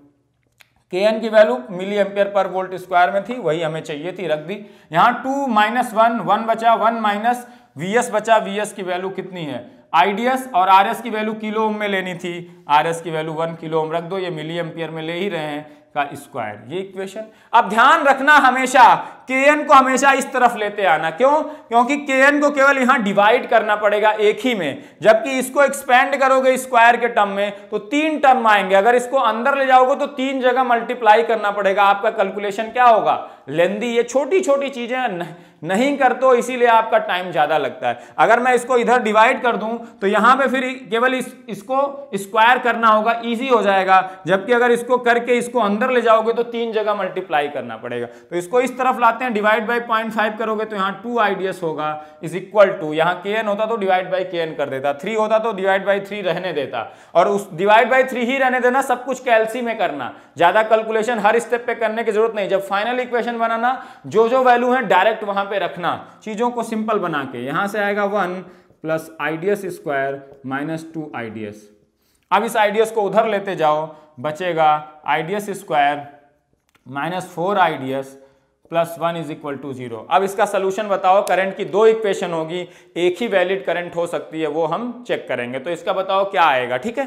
Kn की वैल्यू मिली एम्पियर पर वोल्ट स्क्वायर में थी, वही हमें चाहिए थी, रख दी। यहां 2 माइनस 1 1 बचा, 1 माइनस वीएस बचा, वीएस की वैल्यू कितनी है, आईडीएस, और आरएस की वैल्यू किलो ओम में लेनी थी, आरएस की वैल्यू 1 किलो ओम रख दो, ये मिली एम्पियर में ले ही रहे हैं का स्क्वायर, ये इक्वेशन। अब ध्यान रखना हमेशा Kn को हमेशा इस तरफ लेते आना, क्यों, क्योंकि Kn को केवल यहां डिवाइड करना पड़ेगा एक ही में, जबकि इसको एक्सपेंड करोगे स्क्वायर के टर्म में तो 3 टर्म आएंगे, अगर इसको अंदर ले जाओगे तो 3 जगह मल्टीप्लाई करना पड़ेगा, आपका कैलकुलेशन क्या होगा, लेंदी। ये छोटी छोटी चीजें नहीं कर तो इसीलिए आपका टाइम ज्यादा लगता है। अगर मैं इसको इधर डिवाइड कर दूं तो यहां पे फिर केवल इसको स्क्वायर करना होगा, इजी हो जाएगा, जबकि अगर इसको करके इसको अंदर ले जाओगे तो 3 जगह मल्टीप्लाई करना पड़ेगा। तो इसको इस तरफ लाते हैं, डिवाइड बाई 0.5 करोगे तो यहाँ 2 आईडीएस होगा इज इक्वल टू, यहाँ Kn होता तो डिवाइड बाई Kn कर देता, 3 होता तो डिवाइड बाई 3 रहने देता, और उस डिवाइड बाई 3 ही रहने देना, सब कुछ कैलसी में करना, ज्यादा कैलकुलेशन हर स्टेप पे करने की जरूरत नहीं। जब फाइनल इक्वेशन बनाना जो जो वैल्यू है डायरेक्ट वहां पे रखना, चीजों को सिंपल बना के। यहां से आएगा 1 plus IDS square minus 2 IDS. अब इस आईडीएस को उधर लेते जाओ, बचेगा IDS square minus 4 IDS plus 1 is equal to 0। अब इसका सोल्यूशन बताओ, करंट की 2 इक्वेशन होगी, एक ही वैलिड करंट हो सकती है, वो हम चेक करेंगे। तो इसका बताओ क्या आएगा, ठीक है।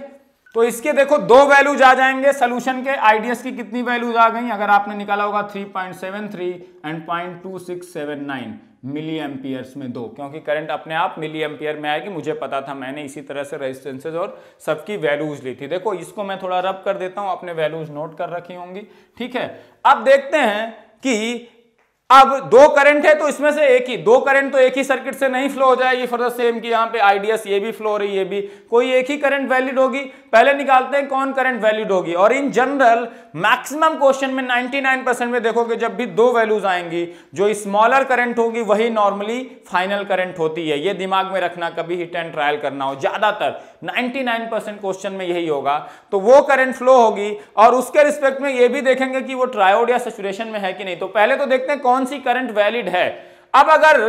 तो इसके देखो 2 वैल्यूज आ जाएंगे सोल्यूशन के, आईडीएस की कितनी वैल्यूज आ गई, अगर आपने निकाला होगा 3.73 एंड 0.2679 मिली एम्पियर्स में 2, क्योंकि करंट अपने आप मिली एम्पियर में आएगी, मुझे पता था, मैंने इसी तरह से रेजिस्टेंसेज और सबकी वैल्यूज ली थी। देखो इसको मैं थोड़ा रब कर देता हूं, अपने वैल्यूज नोट कर रखी होंगी, ठीक है। अब देखते हैं कि अब 2 करंट है तो इसमें से एक ही, 2 करंट तो एक ही सर्किट से नहीं फ्लो हो जाएगी फॉर द सेम, कि यहाँ पे आईडीएस ये भी फ्लो हो रही है, ये भी, कोई एक ही करंट वैलिड होगी। पहले निकालते हैं कौन करंट वैलिड होगी, और इन जनरल मैक्सिमम क्वेश्चन में 99% में देखोगे जब भी 2 वैल्यूज आएंगी, जो स्मॉलर करंट होगी वही नॉर्मली फाइनल करंट होती है, ये दिमाग में रखना, कभी हिट एंड ट्रायल करना हो, ज्यादातर 99% क्वेश्चन में यही होगा। तो वो करंट फ्लो होगी, और उसके रिस्पेक्ट में ये भी देखेंगे कि वो ट्रायोड या सैचुरेशन में है कि नहीं। तो पहले तो देखते हैं कौन सी करंट वैलिड है। अब अगर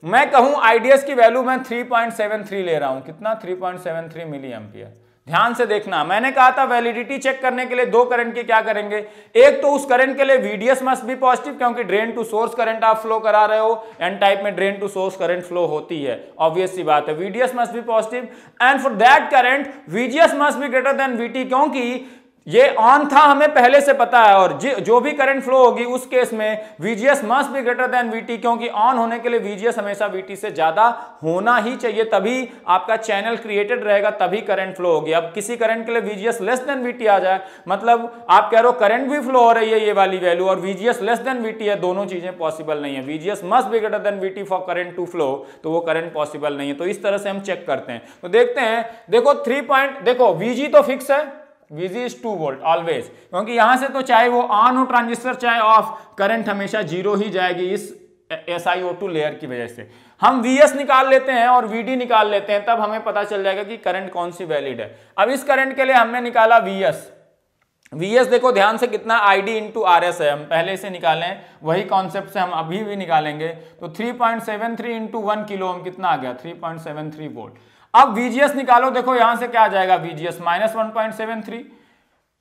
मैं कहूं आईडीएस की वैल्यू मैं 3.73 ले रहा हूं, कितना, 3.73 मिली एम्पियर। ध्यान से देखना, मैंने कहा था वैलिडिटी चेक करने के लिए 2 करंट के क्या करेंगे, एक तो उस करंट के लिए VDS मस्ट बी पॉजिटिव, क्योंकि ड्रेन टू सोर्स करंट आप फ्लो करा रहे हो, एन टाइप में drain to source current flow होती है, ऑब्वियस सी बात है, VDS must be positive, and for that current VGS must be greater than VT, क्योंकि ये ऑन था हमें पहले से पता है, और जो भी करंट फ्लो होगी उस केस में VGS must be greater than VT, क्योंकि ऑन होने के लिए VGS हमेशा VT से ज्यादा होना ही चाहिए, तभी आपका चैनल क्रिएटेड रहेगा, तभी करंट फ्लो होगी। अब किसी करंट के लिए VGS लेस देन VT आ जाए, मतलब आप कह रहे हो करंट भी फ्लो हो रही है ये वाली वैल्यू, और VGS लेस देन VT है, दोनों चीजें पॉसिबल नहीं है। VGS must be greater than VT for current to flow, तो वो करंट पॉसिबल नहीं है। तो इस तरह से हम चेक करते हैं। तो देखते हैं, देखो 3 पॉइंट, देखो VG तो फिक्स है, VG इज 2 वोल्ट ऑलवेज, क्योंकि यहां से तो चाहे वो ऑन हो ट्रांजिस्टर चाहे ऑफ, करंट हमेशा 0 ही जाएगी इस SiO2 लेयर की वजह से। हम VS निकाल लेते हैं और VD निकाल लेते हैं, तब हमें पता चल जाएगा कि करंट कौन सी वैलिड है। अब इस करंट के लिए हमने निकाला VS, Vs देखो ध्यान से कितना ID इंटू RS है, हम पहले से निकालें, वही कॉन्सेप्ट से हम अभी भी निकालेंगे। तो 3.73 इंटू 1 किलो ओम कितना आ गया 3.73 वोल्ट। अब VGS निकालो, देखो यहां से क्या आ जाएगा VGS माइनस 1.73,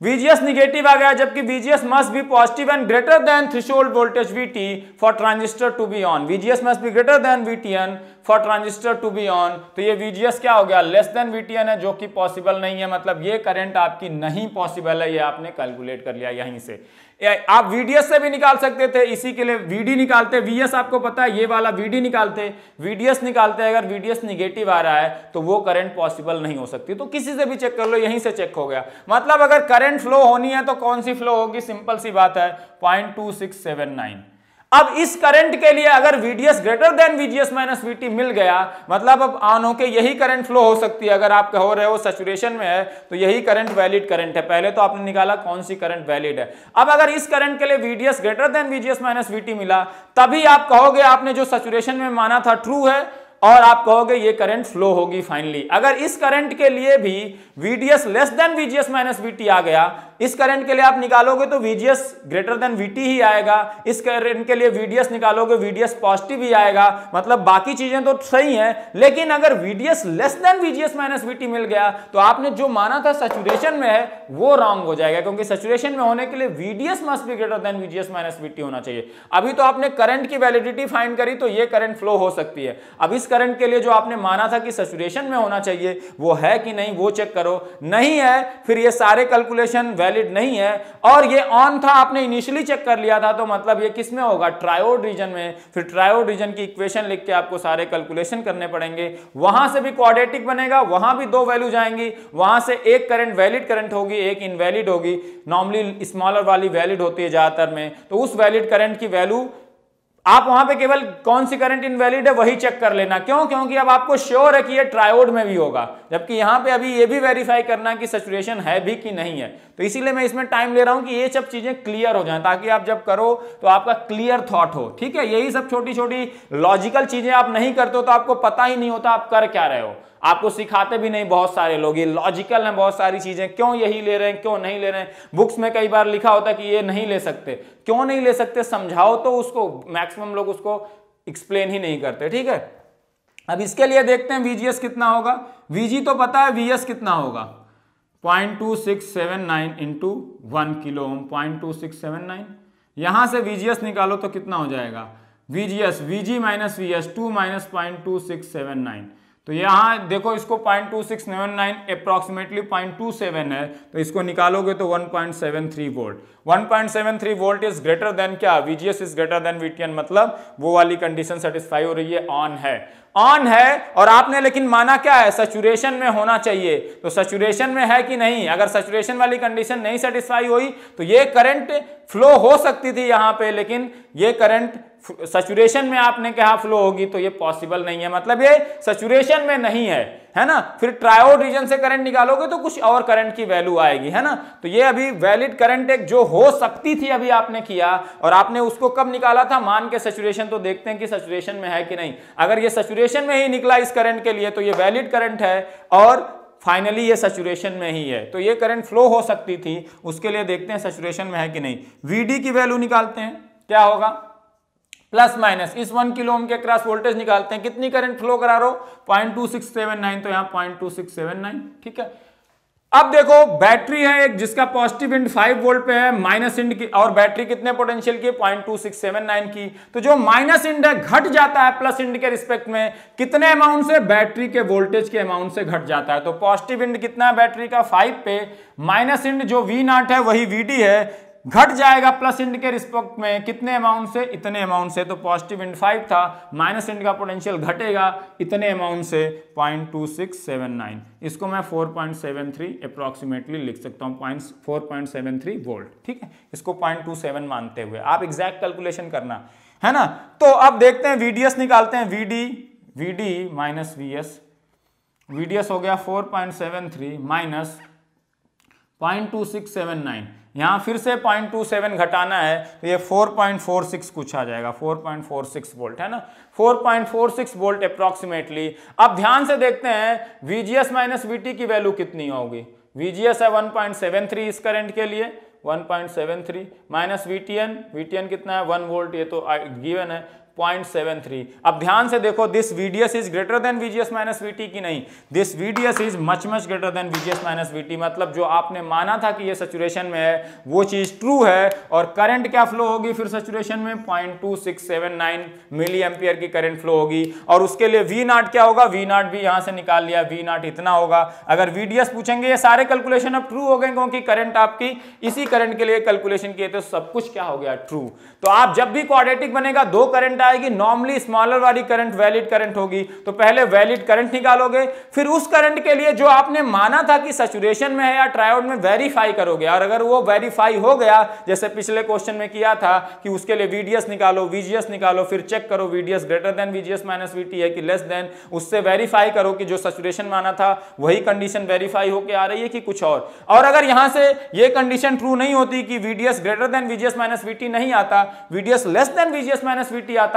VGS निगेटिव आ गया, जबकि VGS must be positive and greater than threshold voltage VT for transistor to be on. VGS must be greater then VTN for transistor to be on. तो ये VGS क्या हो गया less than VTN है, जो कि पॉसिबल नहीं है, मतलब ये करंट आपकी नहीं पॉसिबल है, ये आपने कैलकुलेट कर लिया यहीं से। आप VDS से भी निकाल सकते थे, इसी के लिए VD निकालते, VS आपको पता है ये वाला VD निकालते, VDS निकालते, अगर VDS निगेटिव आ रहा है तो वो करंट पॉसिबल नहीं हो सकती। तो किसी से भी चेक कर लो, यहीं से चेक हो गया। मतलब अगर करंट फ्लो होनी है तो कौन सी फ्लो होगी, सिंपल सी बात है 0.2679। अब इस करंट के लिए अगर VDS greater than VGS minus VT मिल गया, मतलब अब ऑन होके यही करंट फ्लो हो सकती है। अगर आप कहो रहे हो सैचुरेशन में है तो यही करंट वैलिड करंट है। पहले तो आपने निकाला कौन सी करंट वैलिड है। अब अगर इस करंट के लिए VDS greater than VGS minus VT मिला, तभी आप कहोगे आपने जो सैचुरेशन में माना था ट्रू है, और आप कहोगे ये करंट फ्लो होगी फाइनली। अगर इस करंट के लिए भी VDS less than VGS minus VT आ गया, इस करंट के लिए आप निकालोगे तो VGS ग्रेटर देन VT ही आएगा। इस करंट के लिए VDS निकालोगे VDS पॉजिटिव ही आएगा, मतलब बाकी चीजें तो सही हैं। लेकिन अगर VDS less than VGS minus VT मिल गया तो आपने जो माना था सैचुरेशन में है वो रॉन्ग हो जाएगा, क्योंकि सैचुरेशन में होने के लिए VDS must be greater then VGS minus VT होना चाहिए। अभी तो आपने करंट की वैलिडिटी फाइंड करी तो ये करंट फ्लो हो सकती है। अब इस करंट के लिए जो आपने माना था कि सैचुरेशन में होना चाहिए वो है कि नहीं वो चेक करो, नहीं है फिर ये सारे कैलकुलेशन वैलिड नहीं है। और ये ऑन था, आपने इनिशियली चेक कर लिया था, तो मतलब ये किस में होगा ट्रायोड रीजन में। फिर ट्रायोड रीजन की इक्वेशन लिख के आपको सारे कैलकुलेशन करने पड़ेंगे, वहां से भी क्वाड्रेटिक बनेगा, वहां भी दो वैल्यू जाएंगी, वहां से एक करंट वैलिड करंट होगी, एक इनवैलिड होगी। नॉर्मली स्मॉलर वाली वैलिड होती है ज्यादातर में, तो उस वैलिड करंट की वैल्यू आप वहां पे केवल कौन सी करंट इनवैलिड है वही चेक कर लेना। क्यों? क्योंकि अब आपको श्योर है कि ये ट्रायोड में भी होगा, जबकि यहां पे अभी ये भी वेरीफाई करना कि सैचुरेशन है भी कि नहीं है। तो इसीलिए मैं इसमें टाइम ले रहा हूं कि ये सब चीजें क्लियर हो जाएं, ताकि आप जब करो तो आपका क्लियर थॉट हो। ठीक है, यही सब छोटी छोटी लॉजिकल चीजें आप नहीं करते हो तो आपको पता ही नहीं होता आप कर क्या रहे हो। आपको सिखाते भी नहीं बहुत सारे लोग, ये लॉजिकल है बहुत सारी चीजें, क्यों यही ले रहे हैं, क्यों नहीं ले रहे हैं। बुक्स में कई बार लिखा होता है कि ये नहीं ले सकते, क्यों नहीं ले सकते समझाओ तो उसको, मैक्सिमम लोग उसको एक्सप्लेन ही नहीं करते। ठीक है, अब इसके लिए देखते हैं VGS कितना होगा। VG तो पता है, VS कितना होगा 0.2679 इंटू 1 किलो ओम, 0.2679। यहां से VGS निकालो तो कितना हो जाएगा VGS, VG minus VS 2 minus 0.2679। तो यहां देखो इसको 0.2679 अप्रॉक्सीमेटली 0.27 है, तो इसको निकालोगे तो 1.73 volt. 1.73 volt is greater then क्या, VGS is greater then VTN, मतलब वो वाली कंडीशन सेटिस्फाई हो रही है, ऑन है, ऑन है। और आपने लेकिन माना क्या है, सैचुरेशन में होना चाहिए, तो सैचुरेशन में है कि नहीं। अगर सैचुरेशन वाली कंडीशन नहीं सेटिस्फाई हुई तो ये करंट फ्लो हो सकती थी यहां पे, लेकिन ये करंट सैचुरेशन में आपने कहा फ्लो होगी तो ये पॉसिबल नहीं है, मतलब ये सैचुरेशन में नहीं है ना। फिर ट्रायोड रीजन से करंट निकालोगे तो कुछ और करंट की वैल्यू आएगी, है ना। तो ये अभी वैलिड करंट एक जो हो सकती थी अभी आपने किया, और आपने उसको कब निकाला था, मान के सैचुरेशन। तो देखते हैं कि सैचुरेशन में है कि नहीं। अगर ये सैचुरेशन में ही निकला इस करंट के लिए तो ये वैलिड करंट है, और फाइनली ये सैचुरेशन में ही है, तो ये करंट फ्लो हो सकती थी। उसके लिए देखते हैं सैचुरेशन में है कि नहीं। VD की वैल्यू निकालते हैं, क्या होगा प्लस माइनस इस 1 किलो ओम के क्रॉस वोल्टेज निकालते हैं, कितनी करंट फ्लो करा रहे हो 0.2679, तो यहां 0.2679। ठीक है, अब देखो बैटरी है एक जिसका पॉजिटिव इंड 5 वोल्ट पे है, माइनस इंड की, और बैटरी कितने पोटेंशियल की 0.2679 की। तो जो माइनस इंड है घट जाता है प्लस इंड के रिस्पेक्ट में, कितने अमाउंट से, बैटरी के वोल्टेज के अमाउंट से घट जाता है। तो पॉजिटिव इंड कितना है बैटरी का 5 पे, माइनस इंड जो V0 है वही VD है, घट जाएगा प्लस इंड के रिस्पेक्ट में, कितने अमाउंट से, इतने अमाउंट से। तो पॉजिटिव इंड 5 था, माइनस इंड का पोटेंशियल घटेगा इतने अमाउंट से 0.2679। इसको मैं 4.73 अप्रॉक्सीमेटली लिख सकता हूँ, 4.73 वोल्ट। ठीक है, इसको 0.27 मानते हुए आप एग्जैक्ट कैलकुलेशन करना, है ना। तो अब देखते हैं VDS निकालते हैं, VD माइनस VS, VDS हो गया 4.73 माइनस 0.2679, यहां फिर से 0.27 घटाना है तो ये 4.46 कुछ आ जाएगा, 4.46 वोल्ट, है ना, 4.46 वोल्ट अप्रॉक्सीमेटली। अब ध्यान से देखते हैं VGS माइनस VT की वैल्यू कितनी होगी। VGS है 1.73 इस करंट के लिए, 1.73 माइनस VTN कितना है 1 वोल्ट, ये तो गिवन है 0.73। अब ध्यान से देखो, this VDS is greater then VGS minus VT की नहीं, this VDS is much greater than VGS minus VT। मतलब जो आपने माना था कि ये सैचुरेशन में है वो चीज ट्रू है, और करंट क्या फ्लो होगी फिर सैचुरेशन में 0.2679 मिली एम्पियर की करंट फ्लो होगी। और उसके लिए V0 क्या होगा, V0 भी यहां से निकाल लिया, V0 इतना होगा। अगर VDS पूछेंगे, ये सारे कैलकुलेशन अब ट्रू हो गए, क्योंकि करंट आपकी इसी करंट के लिए कैलकुलेशन किए थे, सब कुछ क्या हो गया ट्रू। तो आप जब भी क्वाड्रेटिक बनेगा, दो करंट आएगी, नॉर्मली स्मॉलर वाली करंट वैलिड करंट होगी, तो पहले वैलिड करंट निकालोगे, फिर उस करंट के लिए जो आपने माना था कि सैचुरेशन में है या ट्रायोड में, वेरीफाई करोगे। और अगर वो वेरीफाई हो गया, जैसे पिछले क्वेश्चन में किया था कि उसके लिए VDS निकालो, VGS निकालो, फिर चेक करो VDS greater than VGS minus VT है कि लेस देन, उससे वेरीफाई करो कि जो सैचुरेशन माना था वही कंडीशन वेरीफाई होके आ रही है कि कुछ और अगर यहां से ये कंडीशन ट्रू नहीं होती कि VDS greater than VGS minus VT नहीं आता, VDS less than VGS minus VT आता,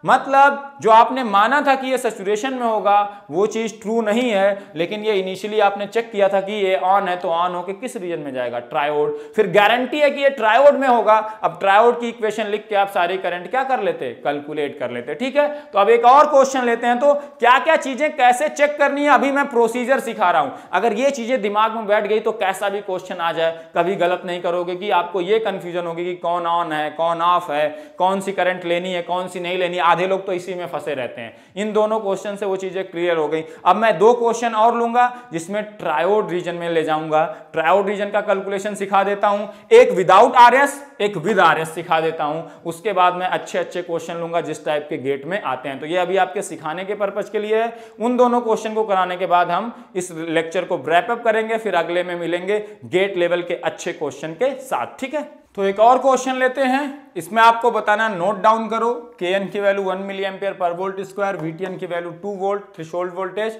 मतलब जो आपने माना था कि ये सैचुरेशन में होगा वो चीज ट्रू नहीं है, लेकिन ये इनिशियली आपने चेक किया था कि ये ऑन है, तो ऑन होके किस रीजन में जाएगा, ट्रायोड। फिर गारंटी है कि ये ट्रायोड में होगा। अब ट्रायोड की इक्वेशन लिख के आप सारी करंट क्या कर लेते, कैलकुलेट कर लेते। ठीक है, तो अब एक और क्वेश्चन लेते हैं। तो क्या क्या चीजें कैसे चेक करनी है, अभी मैं प्रोसीजर सिखा रहा हूं। अगर ये चीजें दिमाग में बैठ गई तो कैसा भी क्वेश्चन आ जाए कभी गलत नहीं करोगे कि आपको ये कंफ्यूजन होगी कि कौन ऑन है कौन ऑफ है, कौन सी करंट लेनी है कौन सी नहीं लेनी। आधे लोग तो इसी में फंसे रहते हैं। इन दोनों क्वेश्चन से वो चीजें क्लियर हो गई। अब मैं दो क्वेश्चन और लूंगा जिसमें ट्रायोड रीजन में ले जाऊंगा, ट्रायोड रीजन का कैलकुलेशन सिखा देता हूं, एक विदाउट आरएस एक विद आरएस सिखा देता हूं। उसके बाद मैं अच्छे क्वेश्चन लूंगा जिस टाइप के गेट में आते हैं। तो ये अभी आपके सिखाने के पर्पज के लिए है। उन दोनों क्वेश्चन को कराने के बाद हम इस लेक्चर को रैप अप करेंगे, फिर अगले में मिलेंगे गेट लेवल के अच्छे क्वेश्चन के साथ। ठीक है, तो एक और क्वेश्चन लेते हैं। इसमें आपको बताना, नोट डाउन करो, Kn की वैल्यू 1 मिली एम्पियर पर वोल्ट स्क्वायर, VTN की value 2 volt threshold voltage,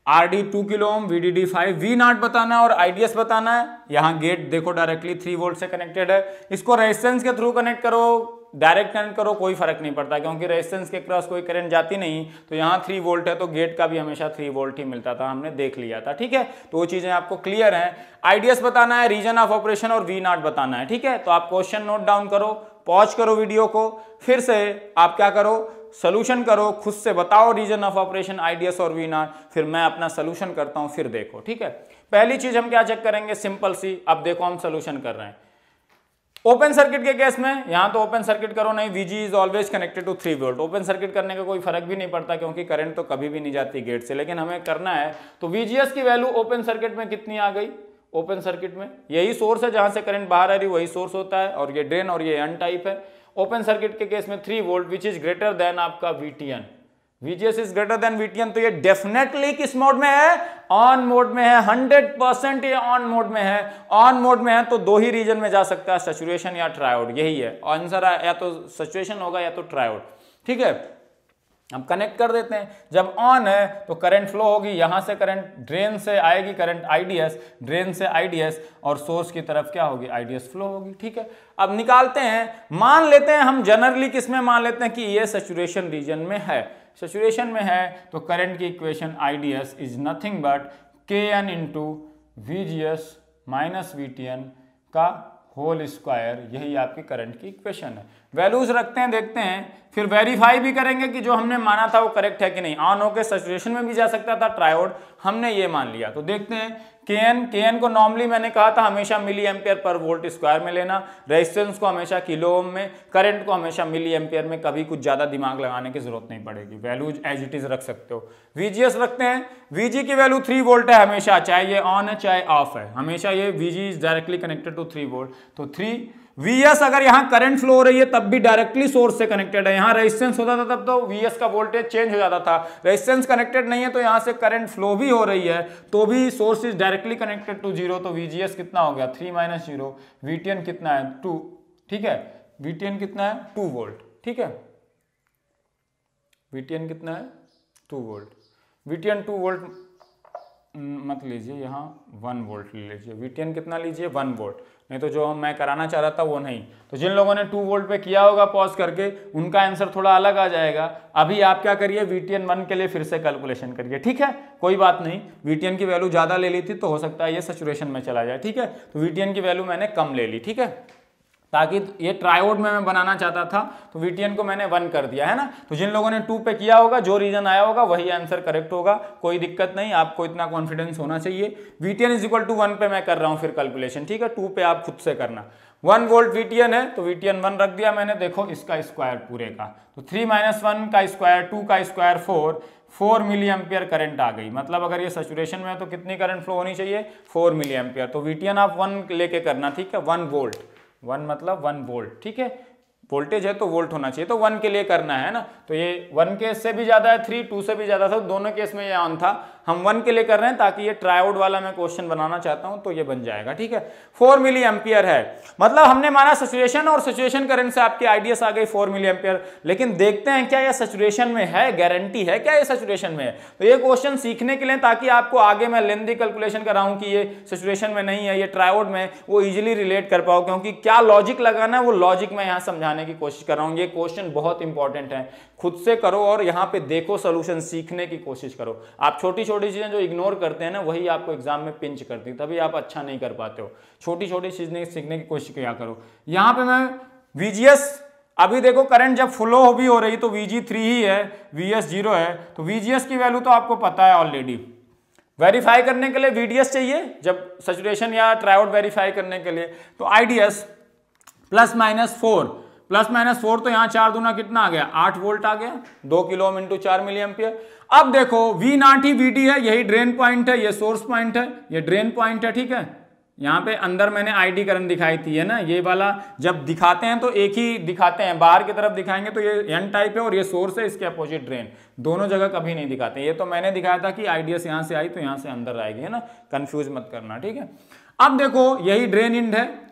RD 2 kilo ओम, VDD 5, V0 बताना और IDS बताना है। यहाँ गेट देखो डायरेक्टली 3 वोल्ट से कनेक्टेड है। इसको रेजिस्टेंस के थ्रू कनेक्ट करो, डायरेक्ट कनेक्ट करो, कोई फर्क नहीं पड़ता क्योंकि रेजिस्टेंस के क्रॉस कोई करंट जाती नहीं। तो यहाँ 3 वोल्ट है तो गेट का भी हमेशा 3 वोल्ट ही मिलता था, हमने देख लिया था। ठीक है, तो वो चीजें आपको क्लियर हैं। IDS बताना है, रीजन ऑफ ऑपरेशन और V0 बताना है। ठीक है, तो आप क्वेश्चन नोट डाउन करो, पॉज करो वीडियो को, फिर से आप क्या करो, सोल्यूशन करो, खुद से बताओ रीजन ऑफ ऑपरेशन, IDS और V0, फिर मैं अपना सोल्यूशन करता हूं, फिर देखो। ठीक है, पहली चीज हम क्या चेक करेंगे, सिंपल सी। अब देखो हम सोल्यूशन कर रहे हैं ओपन सर्किट के केस में। यहां तो ओपन सर्किट करो नहीं, VG is always connected to 3 volt. Open circuit करने का कोई फर्क भी नहीं पड़ता क्योंकि करंट तो कभी भी नहीं जाती गेट से, लेकिन हमें करना है। तो VGS की वैल्यू ओपन सर्किट में कितनी आ गई, ओपन सर्किट में यही सोर्स है जहां से करंट बाहर आ रही वही सोर्स होता है, और ये ड्रेन और ये अन टाइप है। ओपन सर्किट के केस में 3 volt which is greater then आपका VTN, VGS is greater then VTN। तो ये डेफिनेटली किस मोड में है, ऑन मोड में है, 100% ये ऑन मोड में है। ऑन मोड में है तो दो ही रीजन में जा सकता है, सैचुरेशन या ट्रायोड, यही है आंसर, या तो सैचुरेशन होगा या तो ट्रायोड। ठीक है, अब कनेक्ट कर देते हैं। जब ऑन है तो करंट फ्लो होगी, यहां से करंट ड्रेन से आएगी, करंट IDS, ड्रेन से IDS, और सोर्स की तरफ क्या होगी, IDS फ्लो होगी। ठीक है, अब निकालते हैं। मान लेते हैं हम जनरली किसमें मान लेते हैं कि ये सैचुरेशन रीजन में है। सैचुरेशन में है तो करंट की equation IDS is nothing but Kn into VGS minus VTN का होल स्क्वायर, यही आपकी करंट की इक्वेशन है। वैल्यूज रखते हैं, देखते हैं, फिर वेरीफाई भी करेंगे कि जो हमने माना था वो करेक्ट है कि नहीं। ऑन होकर सैचुरेशन में भी जा सकता था ट्रायोड, हमने ये मान लिया। तो देखते हैं Kn को नॉर्मली मैंने कहा था हमेशा मिली एम्पियर पर वोल्ट स्क्वायर में लेना, रेजिस्टेंस को हमेशा किलो ओम में, करंट को हमेशा मिली एम्पियर में, कभी कुछ ज्यादा दिमाग लगाने की जरूरत नहीं पड़ेगी, वैल्यूज एज इट इज रख सकते हो। VGS रखते हैं, VG की वैल्यू 3 वोल्ट है हमेशा, चाहे ये ऑन है चाहे ऑफ है, हमेशा ये VG is directly connected to 3 volt. तो 3 VS, अगर यहां करंट फ्लो हो रही है तब भी डायरेक्टली सोर्स से कनेक्टेड है। यहां रेजिस्टेंस होता था तब तो VS का वोल्टेज चेंज हो जाता था। रेजिस्टेंस कनेक्टेड नहीं है तो यहां से करंट फ्लो भी हो रही है तो भी source is directly connected to 0। तो VGS कितना हो गया 3 - 0, VTN कितना है 2। ठीक है, VTN कितना है 2 वोल्ट। ठीक है, VTN कितना है 2 वोल्ट, VTN 2 वोल्ट मत लीजिए, यहाँ 1 वोल्ट ले लीजिए। VTN कितना लीजिए? 1 वोल्ट, नहीं तो जो मैं कराना चाह रहा था वो नहीं। तो जिन लोगों ने 2 वोल्ट पे किया होगा पॉज करके, उनका आंसर थोड़ा अलग आ जाएगा। अभी आप क्या करिए, VTN 1 के लिए फिर से कैलकुलेशन करिए, ठीक है, कोई बात नहीं। VTN की वैल्यू ज़्यादा ले ली थी तो हो सकता है ये सैचुरेशन में चला जाए, ठीक है। तो VTN की वैल्यू मैंने कम ले ली, ठीक है, ताकि ये ट्रायोड में मैं बनाना चाहता था, तो VTN को मैंने 1 कर दिया, है ना। तो जिन लोगों ने 2 पे किया होगा, जो रीजन आया होगा वही आंसर करेक्ट होगा, कोई दिक्कत नहीं, आपको इतना कॉन्फिडेंस होना चाहिए। VTN इज इक्वल टू 1 पे मैं कर रहा हूं फिर कैलकुलेशन, ठीक है, 2 पे आप खुद से करना। 1 वोल्ट VTN है तो VTN 1 रख दिया मैंने, देखो इसका स्क्वायर पूरे का, तो 3 - 1 का स्क्वायर, 2 का स्क्वायर 4 मिली एम्पियर करंट आ गई। मतलब अगर ये सैचुरेशन में है तो कितनी करंट फ्लो होनी चाहिए? 4 मिली एम्पियर। तो VTN आप 1 लेके करना, ठीक है, 1 वोल्ट, 1 मतलब 1 वोल्ट, ठीक है, वोल्टेज है तो वोल्ट होना चाहिए, तो 1 के लिए करना है ना। तो ये 1 केस से भी ज्यादा है, 3 2 से भी ज्यादा था, दोनों केस में ये ऑन था। हम 1 के लिए कर रहे हैं ताकि ये ट्रायोड वाला मैं क्वेश्चन बनाना चाहता हूं, तो ये बन जाएगा, ठीक है। 4 मिली एम्पियर है, मतलब हमने माना सैचुरेशन, और सैचुरेशन करंट से आपकी आइडियस आ गई 4 मिली एम्पियर। लेकिन देखते हैं क्या ये सैचुरेशन में है, गारंटी है क्या ये सैचुरेशन में है? तो ये क्वेश्चन सीखने के लिए, ताकि आपको आगे मैं लेंथी कैलकुलेशन कराऊं कि ये सैचुरेशन में नहीं है, ये ट्रायोड में, वो इजिली रिलेट कर पाओ, क्योंकि क्या लॉजिक लगाना है वो लॉजिक मैं यहाँ समझाने की कोशिश कर रहा हूँ। ये क्वेश्चन बहुत इंपॉर्टेंट है, खुद से करो और यहाँ पे देखो सोल्यूशन, सीखने की कोशिश करो। आप छोटी छोटी चीजें जो इग्नोर करते हैं ना, वही आपको एग्जाम में पिंच करती है, तभी आप अच्छा नहीं कर पाते हो। छोटी छोटी चीजें सीखने की कोशिश किया करो। यहाँ पे मैं VGS, अभी देखो करंट जब फ्लो भी हो रही तो VG3 ही है, VS 0 है, तो VGS की वैल्यू तो आपको पता है ऑलरेडी। वेरीफाई करने के लिए VDS चाहिए, जब सैचुरेशन या ट्रायोड वेरीफाई करने के लिए, तो IDS +-4 तो यहाँ 4 दूना कितना आ गया? 8 वोल्ट आ गया, 2 kilo ohm into 4 milli ampere. अब देखो V0 ही VD है, यही ड्रेन पॉइंट है, ये सोर्स पॉइंट है, ये ड्रेन पॉइंट है, ठीक है। यहाँ पे अंदर मैंने ID करंट दिखाई थी, है ना, ये वाला जब दिखाते हैं तो एक ही दिखाते हैं, बाहर की तरफ दिखाएंगे तो ये N टाइप है और ये सोर्स है, इसके अपोजिट ड्रेन, दोनों जगह कभी नहीं दिखाते। ये तो मैंने दिखाया था कि IDS यहाँ से आई तो यहाँ से अंदर आएगी, है ना, कंफ्यूज मत करना, ठीक है। अब देखो यही ड्रेन इंड है,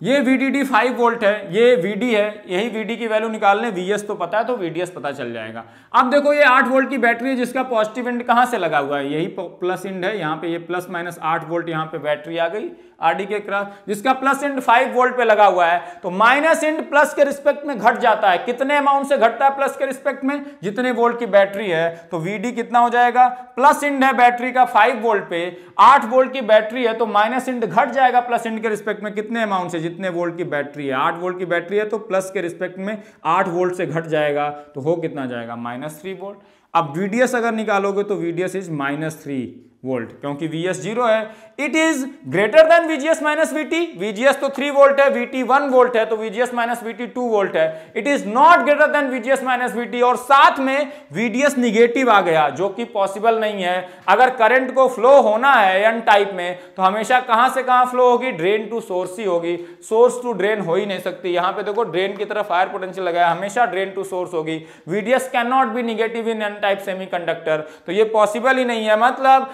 ये VDD 5 वोल्ट है, ये VD है, यही VD की वैल्यू निकालने, VS तो पता है तो VDS पता चल जाएगा। अब देखो ये 8 वोल्ट की बैटरी है, जिसका पॉजिटिव एंड कहां से लगा हुआ है? यही प्लस एंड है, यहाँ पे ये +-8 वोल्ट यहाँ पे बैटरी आ गई RD के क्रॉस, जिसका प्लस एंड 5 वोल्ट पे लगा हुआ है। तो माइनस एंड प्लस के रिस्पेक्ट में घट जाता है, कितने अमाउंट से घटता है प्लस के रिस्पेक्ट में? जितने वोल्ट की बैटरी है। तो VD कितना हो जाएगा? प्लस एंड है बैटरी का 5 वोल्ट पे, 8 वोल्ट की बैटरी है, तो माइनस एंड घट जाएगा प्लस एंड के रिस्पेक्ट में कितने अमाउंट से? जितने वोल्ट की बैटरी है, 8 वोल्ट की बैटरी है तो प्लस के रिस्पेक्ट में 8 वोल्ट से घट जाएगा, तो हो कितना जाएगा? -3 वोल्ट। अब VDS अगर निकालोगे तो VDS इज -3 वोल्ट, क्योंकि VS 0 है। It is greater then VGS - VT, VGS तो 3 वोल्ट है, VT 1 वोल्ट है, तो VGS - VT 2 वोल्ट है। It is not greater than VGS - VT, और साथ में VDS निगेटिव आ गया, जो कि पॉसिबल नहीं है। अगर करंट को फ्लो होना है N टाइप में, तो हमेशा कहां से कहां फ्लो होगी? ड्रेन टू सोर्स ही होगी, सोर्स टू ड्रेन हो ही नहीं सकती। यहां पे देखो ड्रेन की तरफ फायर पोटेंशियल लगाया, हमेशा ड्रेन टू सोर्स होगी। VDS can not be negative in N type semiconductor, तो ये पॉसिबल ही नहीं है। मतलब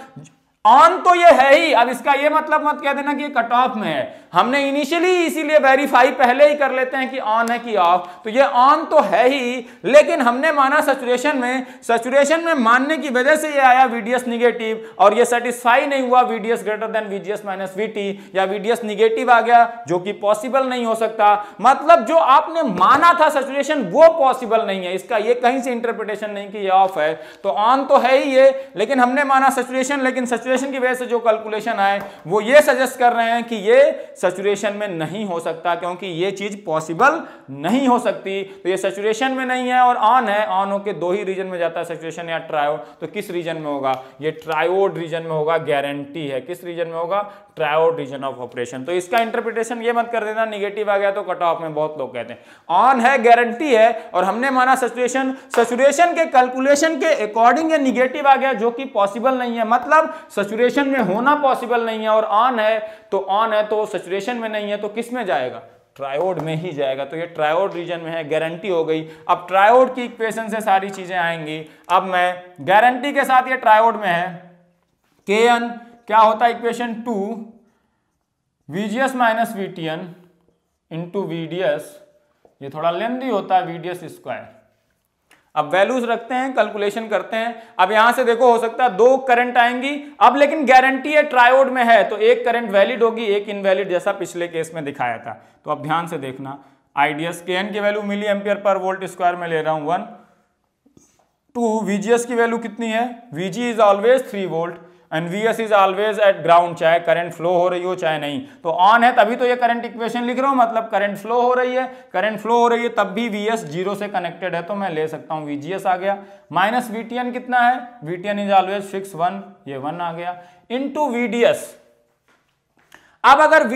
ऑन तो ये है ही, अब इसका ये मतलब मत कह देना कि ये कट ऑफ में है। हमने इनिशियली इसीलिए वेरीफाई पहले ही कर लेते हैं कि ऑन है कि ऑफ, तो ये ऑन तो है ही, लेकिन हमने माना सैचुरेशन में, सैचुरेशन में मानने की वजह से ये आया VDS निगेटिव, और ये सेटिस्फाई नहीं हुआ VDS greater than VGS - VT, या VDS निगेटिव आ गया, जो कि पॉसिबल नहीं हो सकता। मतलब जो आपने माना था सैचुरेशन, वो पॉसिबल नहीं है। इसका ये कहीं से इंटरप्रिटेशन नहीं कि ये ऑफ है, तो ऑन तो है ही ये, लेकिन हमने माना सैचुरेशन, लेकिन सैचुरेशन की वजह से जो कैलकुलेशन आए वो ये सजेस्ट कर रहे हैं कि ये सैचुरेशन में नहीं हो सकता, क्योंकि ये चीज पॉसिबल नहीं हो सकती। तो ये सैचुरेशन में नहीं है और ऑन है, ऑन होके दो ही रीजन में जाता है, सैचुरेशन या ट्रायोड। तो किस रीजन में होगा? ये ट्रायोड रीजन में होगा, गारंटी है। किस रीजन में होगा? Triode region of operation. तो इसका इंटरप्रिटेशन ये मत कर देना निगेटिव आ गया तो कट ऑफ में, बहुत लोग कहते हैं ऑन है, गारंटी है, और हमने माना सैचुरेशन, सैचुरेशन के कैलकुलेशन के अकॉर्डिंग ये निगेटिव आ गया, जो कि पॉसिबल नहीं है। मतलब सैचुरेशन में होना पॉसिबल नहीं है, और ऑन है तो सैचुरेशन में नहीं है, तो किस में जाएगा? ट्रायोड में ही जाएगा। तो ये ट्रायोड रीजन में है, गारंटी हो गई। अब ट्रायोड की इक्वेशन से सारी चीजें आएंगी। अब मैं गारंटी के साथ, ये ट्रायोड में है, Kn क्या होता है? Equation 2 VGS - VTN into VDS, ये थोड़ा लेंदी होता है, VDS स्क्वायर। अब वैल्यूज रखते हैं, कैलकुलेशन करते हैं। अब यहां से देखो हो सकता है 2 करंट आएंगी, अब लेकिन गारंटी है ट्रायोड में है तो एक करंट वैलिड होगी, एक इनवैलिड, जैसा पिछले केस में दिखाया था। तो अब ध्यान से देखना, आईडीएस के एन की वैल्यू मिली एम्पियर पर वोल्ट स्क्वायर में ले रहा हूं 1, 2 वीजीएस की वैल्यू कितनी है, VG is always 3 volt and VS is always at ground, चाहे करंट फ्लो हो रही हो चाहे नहीं। तो ऑन है तभी तो ये करंट इक्वेशन लिख रहा हूं, मतलब करंट फ्लो हो रही है, करंट फ्लो हो रही है तब भी वीएस 0 से कनेक्टेड है, तो मैं ले सकता हूं वीजीएस आ गया, माइनस वीटीएन कितना है, वीटीएन इज ऑलवेज फिक्स 1, ये 1 आ गया, इनटू वीडीएस। अब अगर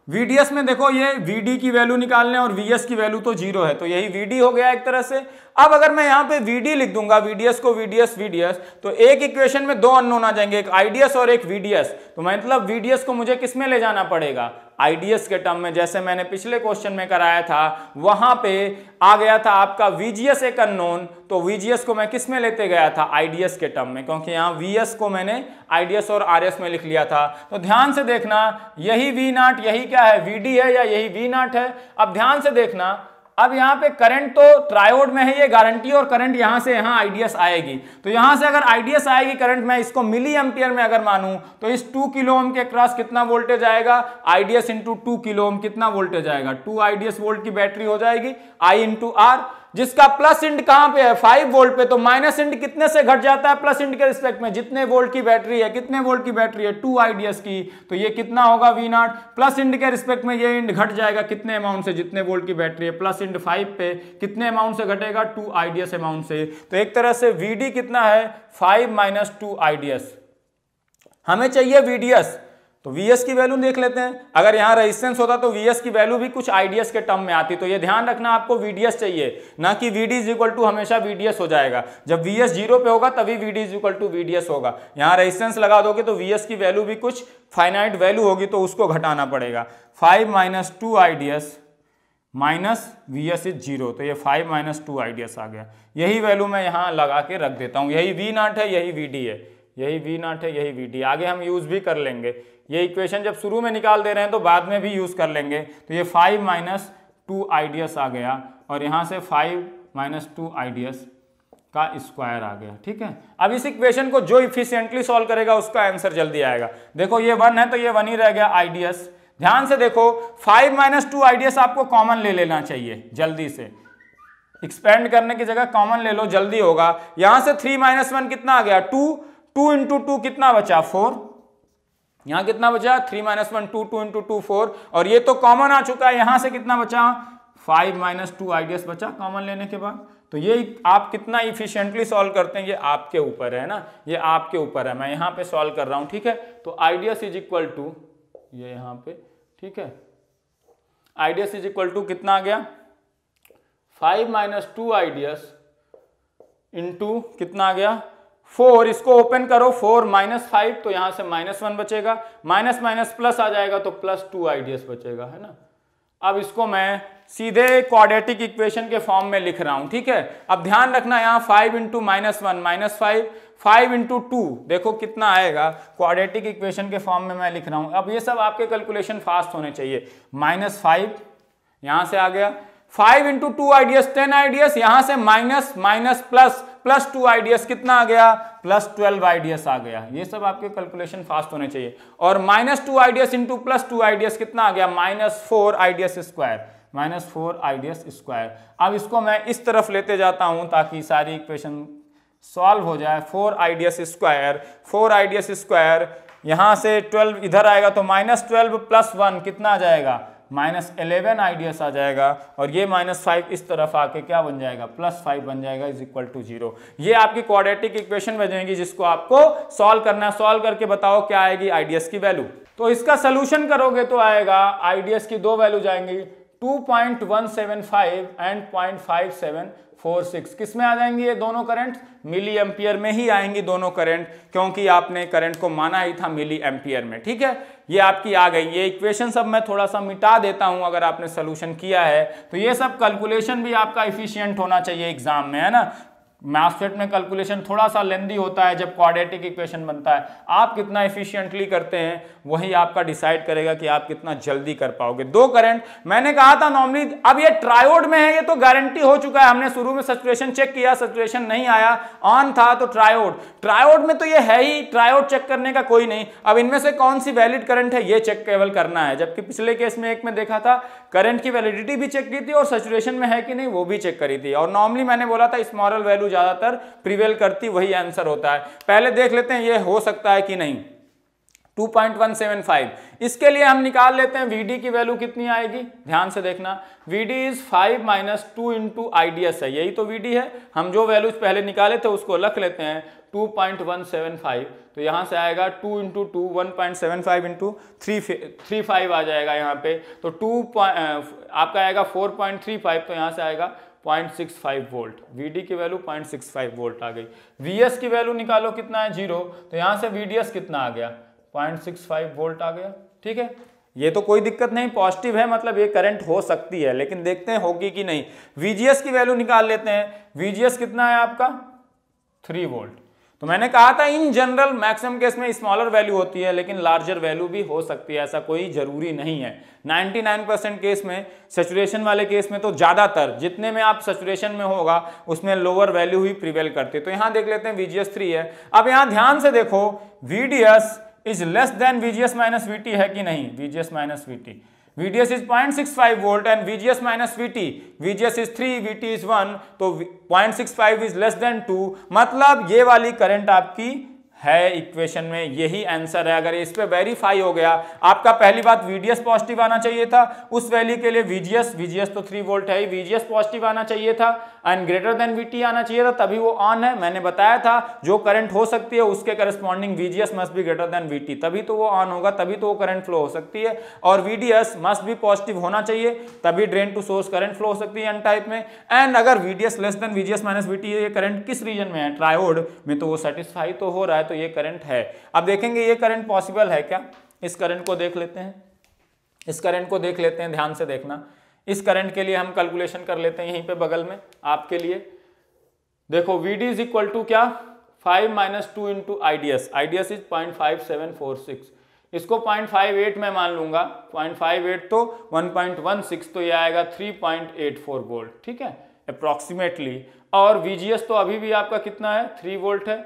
वीडीएस में देखो ये वीडी की वैल्यू निकालने और वीएस की वैल्यू तो 0 है, तो यही वीडी हो गया एक तरह से। अब अगर मैं यहां पे वीडी लिख दूंगा, वीडीएस को वीडीएस, तो एक इक्वेशन में 2 अननोन आ जाएंगे, एक आईडीएस और एक वीडीएस। तो मतलब वीडीएस को मुझे किस में ले जाना पड़ेगा, आईडीएस के टर्म में, जैसे मैंने पिछले क्वेश्चन में कराया था, वहां पे आ गया था आपका वीजीएस एक अननोन, तो वीजीएस को मैं किस में लेते गया था, आईडीएस के टर्म में, क्योंकि यहां वीएस को मैंने आईडीएस और आरएस में लिख लिया था। तो ध्यान से देखना, यही वी नॉट, यही क्या है, वीडी है या यही वी नॉट है। अब ध्यान से देखना, अब यहां पे करंट तो ट्रायोड में है, ये गारंटी, और करंट यहां से यहां आईडीएस आएगी, तो यहां से अगर आईडीएस आएगी करंट, मैं इसको मिली एम्पियर में अगर मानूं तो इस 2 किलो ओम के क्रॉस कितना वोल्टेज आएगा, आईडीएस इंटू 2 किलो ओम कितना वोल्टेज आएगा, 2 आईडीएस वोल्ट की बैटरी हो जाएगी, आई इंटू आर, जिसका प्लस इंड कहां पे है, 5 वोल्ट पे, तो माइनस इंड कितने से घट जाता है प्लस इंड के रिस्पेक्ट में, जितने वोल्ट की बैटरी है, कितने वोल्ट की बैटरी है, 2 आईडीएस की, तो ये कितना होगा वी नॉट, प्लस इंड के रिस्पेक्ट में ये इंड घट जाएगा कितने अमाउंट से, जितने वोल्ट की बैटरी है, प्लस इंड 5 पे कितने अमाउंट से घटेगा, 2 आईडीएस अमाउंट से। तो एक तरह से वीडी कितना है, 5 माइनस 2 आईडीएस। हमें चाहिए वीडीएस, तो वीएस की वैल्यू देख लेते हैं। अगर यहां रेजिस्टेंस होता तो वीएस की वैल्यू भी कुछ आईडीएस के टर्म में आती, तो ये ध्यान रखना आपको वीडीएस चाहिए, ना कि वीडी इज इक्वल टू हमेशा वीडीएस हो जाएगा। जब वीएस 0 पे होगा तभी VD is equal to VDS होगा। यहां रेजिस्टेंस लगा दोगे तो वीएस की वैल्यू भी कुछ फाइनाइट वैल्यू होगी, तो उसको घटाना पड़ेगा। 5 माइनस 2 आईडीएस माइनस वीएस इज 0, तो ये 5 माइनस 2 आईडीएस आ गया। यही वैल्यू मैं यहां लगा के रख देता हूं, यही वी नॉट है, यही वीडी है, यही वी नॉट है, यही वीडी। आगे हम यूज भी कर लेंगे ये इक्वेशन, जब शुरू में निकाल दे रहे हैं तो बाद में भी यूज कर लेंगे। तो ये 5 माइनस 2 आईडीएस आ गया, और यहां से 5 माइनस 2 आईडीएस का स्क्वायर आ गया, ठीक है। अब इस इक्वेशन को जो इफिशिएंटली सॉल्व करेगा उसका आंसर जल्दी आएगा। देखो ये 1 है तो ये 1 ही रह गया आईडीएस। ध्यान से देखो, 5 माइनस 2 आईडीएस आपको कॉमन ले लेना चाहिए, जल्दी से एक्सपेंड करने की जगह कॉमन ले लो, जल्दी होगा। यहां से 3 माइनस 1 कितना आ गया, 2 इंटू 2 कितना बचा, 4, यहां कितना बचा, 3 माइनस 1 2 इंटू 2 4, और ये तो कॉमन आ चुका है, यहां से कितना बचा, 5 माइनस 2 आईडीएस बचा कॉमन लेने के बाद। तो ये आप कितना इफिशिएंटली सॉल्व करते हैं ये आपके ऊपर है ना, ये आपके ऊपर है, मैं यहां पे सॉल्व कर रहा हूं, ठीक है। तो आईडीएस इज इक्वल टू ये यहां पे, ठीक है, आईडीएस इज इक्वल टू कितना आ गया, 5 माइनस 2 आईडीएस इंटू कितना आ गया, 4, इसको ओपन करो, 4 माइनस 5, तो यहां से -1 बचेगा, माइनस माइनस प्लस आ जाएगा तो +2 आईडीएस बचेगा, है ना। अब इसको मैं सीधे क्वाड्रेटिक इक्वेशन के फॉर्म में लिख रहा हूं, ठीक है। अब ध्यान रखना यहाँ 5 इंटू -1 -5, 5 इंटू 2 देखो कितना आएगा, क्वाड्रेटिक इक्वेशन के फॉर्म में मैं लिख रहा हूं। अब ये सब आपके कैलकुलेशन फास्ट होने चाहिए। -5 यहां से आ गया, 5 इंटू 2 आईडीएस 10 आईडीएस, यहां से माइनस माइनस प्लस 2 आईडीएस कितना आ गया, +12 आईडीएस आ गया। ये सब आपके कैलकुलेशन फास्ट होने चाहिए। और -2 आईडीएस इंटू +2 आईडीएस कितना आ गया, -4 आईडीएस स्क्वायर, -4 आईडीएस स्क्वायर। अब इसको मैं इस तरफ लेते जाता हूं ताकि सारी इक्वेशन सॉल्व हो जाए। 4 आईडीएस स्क्वायर, 4 आईडीएस स्क्वायर, यहां से 12 इधर आएगा तो -12 + 1 कितना आ जाएगा, -11 आईडीएस आ जाएगा। और ये -5 इस तरफ आके क्या बन जाएगा, +5 बन जाएगा, इज इक्वल टू 0। ये आपकी क्वाड्रेटिक इक्वेशन बनेगी जिसको आपको सॉल्व करना है। सॉल्व करके बताओ क्या आएगी आईडीएस की वैल्यू। तो इसका सोल्यूशन करोगे तो आएगा, आईडीएस की 2 वैल्यू जाएंगी, 2.175 एंड 0.5746। किस में आ जाएंगी ये दोनों करंट, मिली एम्पियर में ही आएंगी दोनों करंट, क्योंकि आपने करंट को माना ही था मिली एम्पियर में, ठीक है। ये आपकी आ गई। ये इक्वेशन सब मैं थोड़ा सा मिटा देता हूं अगर आपने सोल्यूशन किया है तो। ये सब कैलकुलेशन भी आपका इफिशिएंट होना चाहिए एग्जाम में, है ना। मैथ्स में कैलकुलेशन थोड़ा सा लेंदी होता है जब क्वाड्रेटिक इक्वेशन बनता है। आप कितना एफिशिएंटली करते हैं वही आपका डिसाइड करेगा कि आप कितना जल्दी कर पाओगे। दो करंट मैंने कहा था नॉर्मली, अब ये ट्रायोड में है, ये तो गारंटी हो चुका है। हमने शुरू में सैचुरेशन चेक किया, सैचुरेशन नहीं आया, ऑन था, तो ट्रायोड में तो ये है ही, ट्रायोड चेक करने का कोई नहीं। अब इनमें से कौन सी वैलिड करंट है ये चेक केवल करना है, जबकि पिछले केस में एक में देखा था करंट की वैलिडिटी भी चेक की थी और सैचुरेशन में है कि नहीं वो भी चेक करी थी। और नॉर्मली मैंने बोला था स्मॉल वैल्यू ज्यादातर प्रिवेल करती, वही आंसर होता है। पहले देख लेते हैं ये हो सकता है कि नहीं। 2.175 इसके लिए हम निकाल लेते हैं VD की वैल्यू कितनी आएगी, ध्यान से देखना। VD इज 5 माइनस 2 इंटू IDS है, यही तो VD है। हम जो वैल्यूज पहले निकाले थे उसको रख लेते हैं 2.175, तो यहां से आएगा 2 इंटू 2 1.75 इंटू 3.5 आ जाएगा यहाँ पे, तो आपका आएगा 4.35, तो यहाँ से आएगा 0.65 वोल्ट। VD की वैल्यू 0.65 वोल्ट आ गई। VS की वैल्यू निकालो, कितना है 0, तो यहाँ से VDS कितना आ गया 0.65 वोल्ट आ गया। ठीक है, ये तो कोई दिक्कत नहीं, पॉजिटिव है, मतलब ये करंट हो सकती है, लेकिन देखते हैं होगी कि नहीं। VGS की वैल्यू निकाल लेते हैं। VGS कितना है आपका 3 वोल्ट। तो मैंने कहा था इन जनरल मैक्सिमम केस में स्मॉलर वैल्यू होती है, लेकिन लार्जर वैल्यू भी हो सकती है, ऐसा कोई जरूरी नहीं है। 99% केस में, सैचुरेशन वाले केस में तो ज्यादातर जितने में आप सैचुरेशन में होगा उसमें लोअर वैल्यू ही प्रिवेल करती है। तो यहां देख लेते हैं VGS 3 है। अब यहां ध्यान से देखो VDS is less than VGS minus VT है कि नहीं, VGS minus VT। VDS is 0.65 volt and VGS minus VT, VGS is 3, VT is 1, तो 0.65 is less than 2, मतलब ये वाली करंट आपकी है इक्वेशन में, यही आंसर है। अगर इस पे वेरीफाई हो गया, आपका पहली बात VDS पॉजिटिव आना चाहिए था, उस वैल्यू के लिए VGS तो 3 वोल्ट है ही, VGS पॉजिटिव आना चाहिए था एंड ग्रेटर देन VT आना चाहिए था, तभी वो ऑन है। मैंने बताया था जो करंट हो सकती है उसके corresponding VGS must be greater than VT, तभी तो वो ऑन होगा, तभी तो वो करंट फ्लो हो सकती है। और VDS मस्ट बी पॉजिटिव होना चाहिए, तभी drain to source current flow हो सकती है एन टाइप में। एंड अगर VDS less than VGS minus VT, ये करंट किस रीजन में है, ट्रायोड में, तो वो सेटिस्फाई तो हो रहा है, तो ये करंट है। अब देखेंगे ये करंट पॉसिबल है क्या, इस करंट को देख लेते हैं, इस करंट को देख लेते हैं, ध्यान से देखना। इस करंट के लिए हम कैलकुलेशन कर लेते हैं यहीं पे बगल में आपके लिए। देखो VD इज इक्वल टू क्या, 5 माइनस 2 इंटू IDS इज 0.5746, इसको 0.58 में मान लूंगा, 0.58 तो 1.16, तो ये आएगा 3.84 वोल्ट। ठीक है, अप्रोक्सीमेटली। और VGS तो अभी भी आपका कितना है, 3 वोल्ट है।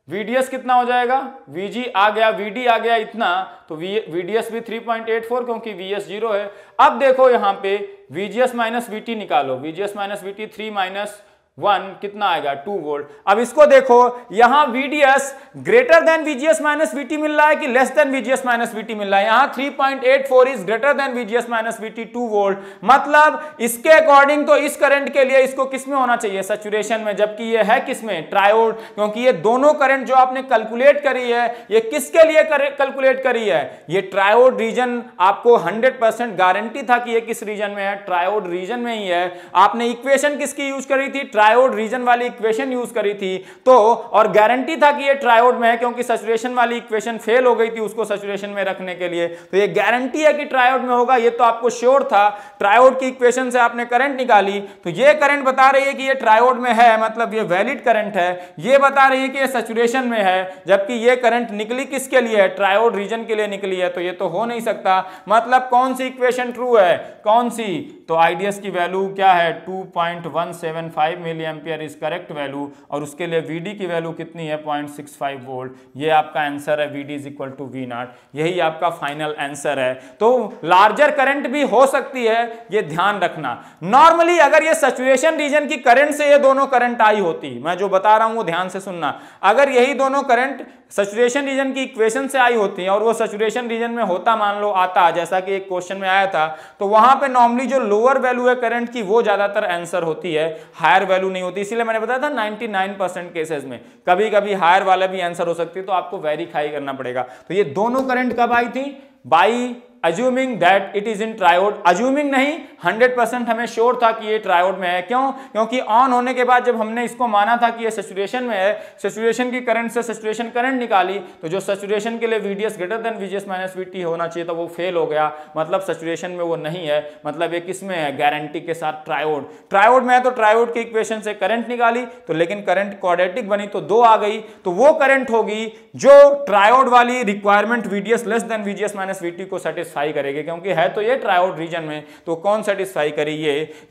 VDS कितना हो जाएगा, VG आ गया, VD आ गया इतना, तो VDS भी 3.84 क्योंकि VS 0 है। अब देखो यहाँ पे VGS माइनस VT निकालो, VGS माइनस VT 3 माइनस 1 कितना आएगा 2 वोल्ट। अब इसको देखो, यहां VDS greater than VGS minus VT मिल रहा है कि less than VGS minus VT मिल रहा है, यहां 3.84 is greater then VGS minus VT 2 volt, मतलब इसके अकॉर्डिंग तो इस करंट के लिए इसको किस में होना चाहिए, सैचुरेशन में, जबकि ये है किसमें, ट्रायोड, क्योंकि ये दोनों करंट जो आपने कैलकुलेट करी है ये किसके लिए कैलकुलेट करी है, ये ट्रायोड रीजन। आपको 100% गारंटी था कि ये किस रीजन में है, ट्रायोड रीजन में ही है। आपने इक्वेशन किसकी यूज करी थी, ट्रायोड रीजन वाली इक्वेशन यूज करी थी, तो और गारंटी था कि ये ट्रायोड में है क्योंकि सैचुरेशन वाली इक्वेशन फेल हो गई थी उसको सैचुरेशन में रखने के लिए, तो ये गारंटी है कि ट्रायोड में होगा, ये तो आपको श्योर था। ट्रायोड की इक्वेशन से आपने करंट निकाली, तो ये करंट बता रही है कि ये ट्रायोड में है, मतलब ये वैलिड करंट है। ये बता रही है कि ये सैचुरेशन में है, जबकि ये करंट निकली किसके लिए है, ट्रायोड रीजन के लिए निकली है, तो ये तो हो नहीं सकता। मतलब कौन सी इक्वेशन ट्रू है, कौन सी, तो IDS की वैल्यू क्या है 2.175 milli ampere is correct value, और उसके लिए VD की वैल्यू कितनी है 0.65 वोल्ट। ये आपका आंसर है, VD is equal to V0, यही आपका फाइनल आंसर है। तो लार्जर करंट भी हो सकती है, ये ध्यान रखना। नॉर्मली अगर ये सैचुरेशन रीजन की करंट से ये दोनों करंट आई होती, मैं जो बता रहा हूं वो ध्यान से सुनना, अगर यही दोनों करंट सैचुरेशन रीजन की इक्वेशन से आई होती है और वो सैचुरेशन रीजन में होता, मान लो आता, जैसा कि एक क्वेश्चन में आया था, तो वहां पे नॉर्मली जो लोअर वैल्यू है करंट की वो ज्यादातर आंसर होती है, हायर वैल्यू नहीं होती। इसीलिए मैंने बताया था 99% केसेस में कभी कभी हायर वाला भी आंसर हो सकती है, तो आपको वेरीफाई करना पड़ेगा। तो ये दोनों करंट कब आई थी, by assuming that it is in triode, assuming नहीं 100% हमें श्योर था कि ये ट्रायोड में है। क्यों? क्योंकि ऑन होने के बाद जब हमने इसको माना था कि ये सैचुरेशन में है, सैचुरेशन की करंट से सैचुरेशन करंट निकाली, तो जो सैचुरेशन के लिए VDS greater than VGS minus VT होना चाहिए था वो फेल हो गया, मतलब सैचुरेशन में वो नहीं है, मतलब ये किसमें है, गारंटी के साथ ट्रायोड। ट्रायोड में है तो ट्रायोड के इक्वेशन से करंट निकाली, तो लेकिन करंट क्वाड्रेटिक बनी तो 2 आ गई, तो वो करंट होगी जो ट्रायोड वाली requirement VDS less than VGS minus VT को सेटिस्फाई करेगी, क्योंकि है तो ये ट्रायोड रीजन में, तो कौन सेटिस्फाई करी,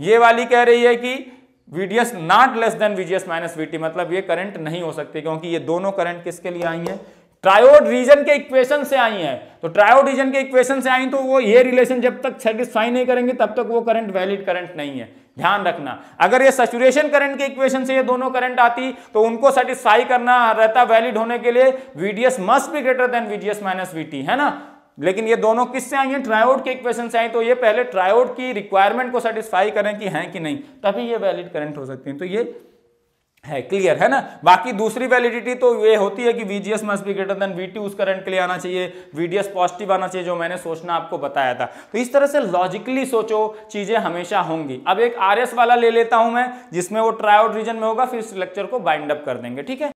ये वाली कह रही है कि VDS not less than VGS minus VT, मतलब ये करंट नहीं हो सकती, क्योंकि ये दोनों करंट किसके लिए आई हैं, ट्रायोड रीजन के इक्वेशन से आई हैं। तो ट्रायोड रीजन के इक्वेशन से आई तो वो ये रिलेशन जब तक सेटिस्फाई नहीं करेंगे तब तक वो करंट वैलिड करंट नहीं है। ध्यान रखना, अगर ये सैचुरेशन करंट के इक्वेशन से ये दोनों करंट आती तो उनको सेटिस्फाई करना रहता वैलिड होने के लिए VDS must be greater then VGS minus VT, है ना। लेकिन ये दोनों किससे आई हैं, ट्रायोड के इक्वेशन से आई, तो ये पहले ट्रायोड की रिक्वायरमेंट को सेटिस्फाई करें कि हैं कि नहीं, तभी ये वैलिड करंट हो सकती है। तो ये है, क्लियर है ना। बाकी दूसरी वैलिडिटी तो ये होती है कि VGS must be greater than VT उस करंट के लिए आना चाहिए, VDS पॉजिटिव आना चाहिए, जो मैंने सोचना आपको बताया था। तो इस तरह से लॉजिकली सोचो, चीजें हमेशा होंगी। अब एक RS वाला ले लेता हूं मैं, जिसमें वो ट्रायोड रीजन में होगा, फिर इस लेक्चर को बाइंड अप कर देंगे, ठीक है।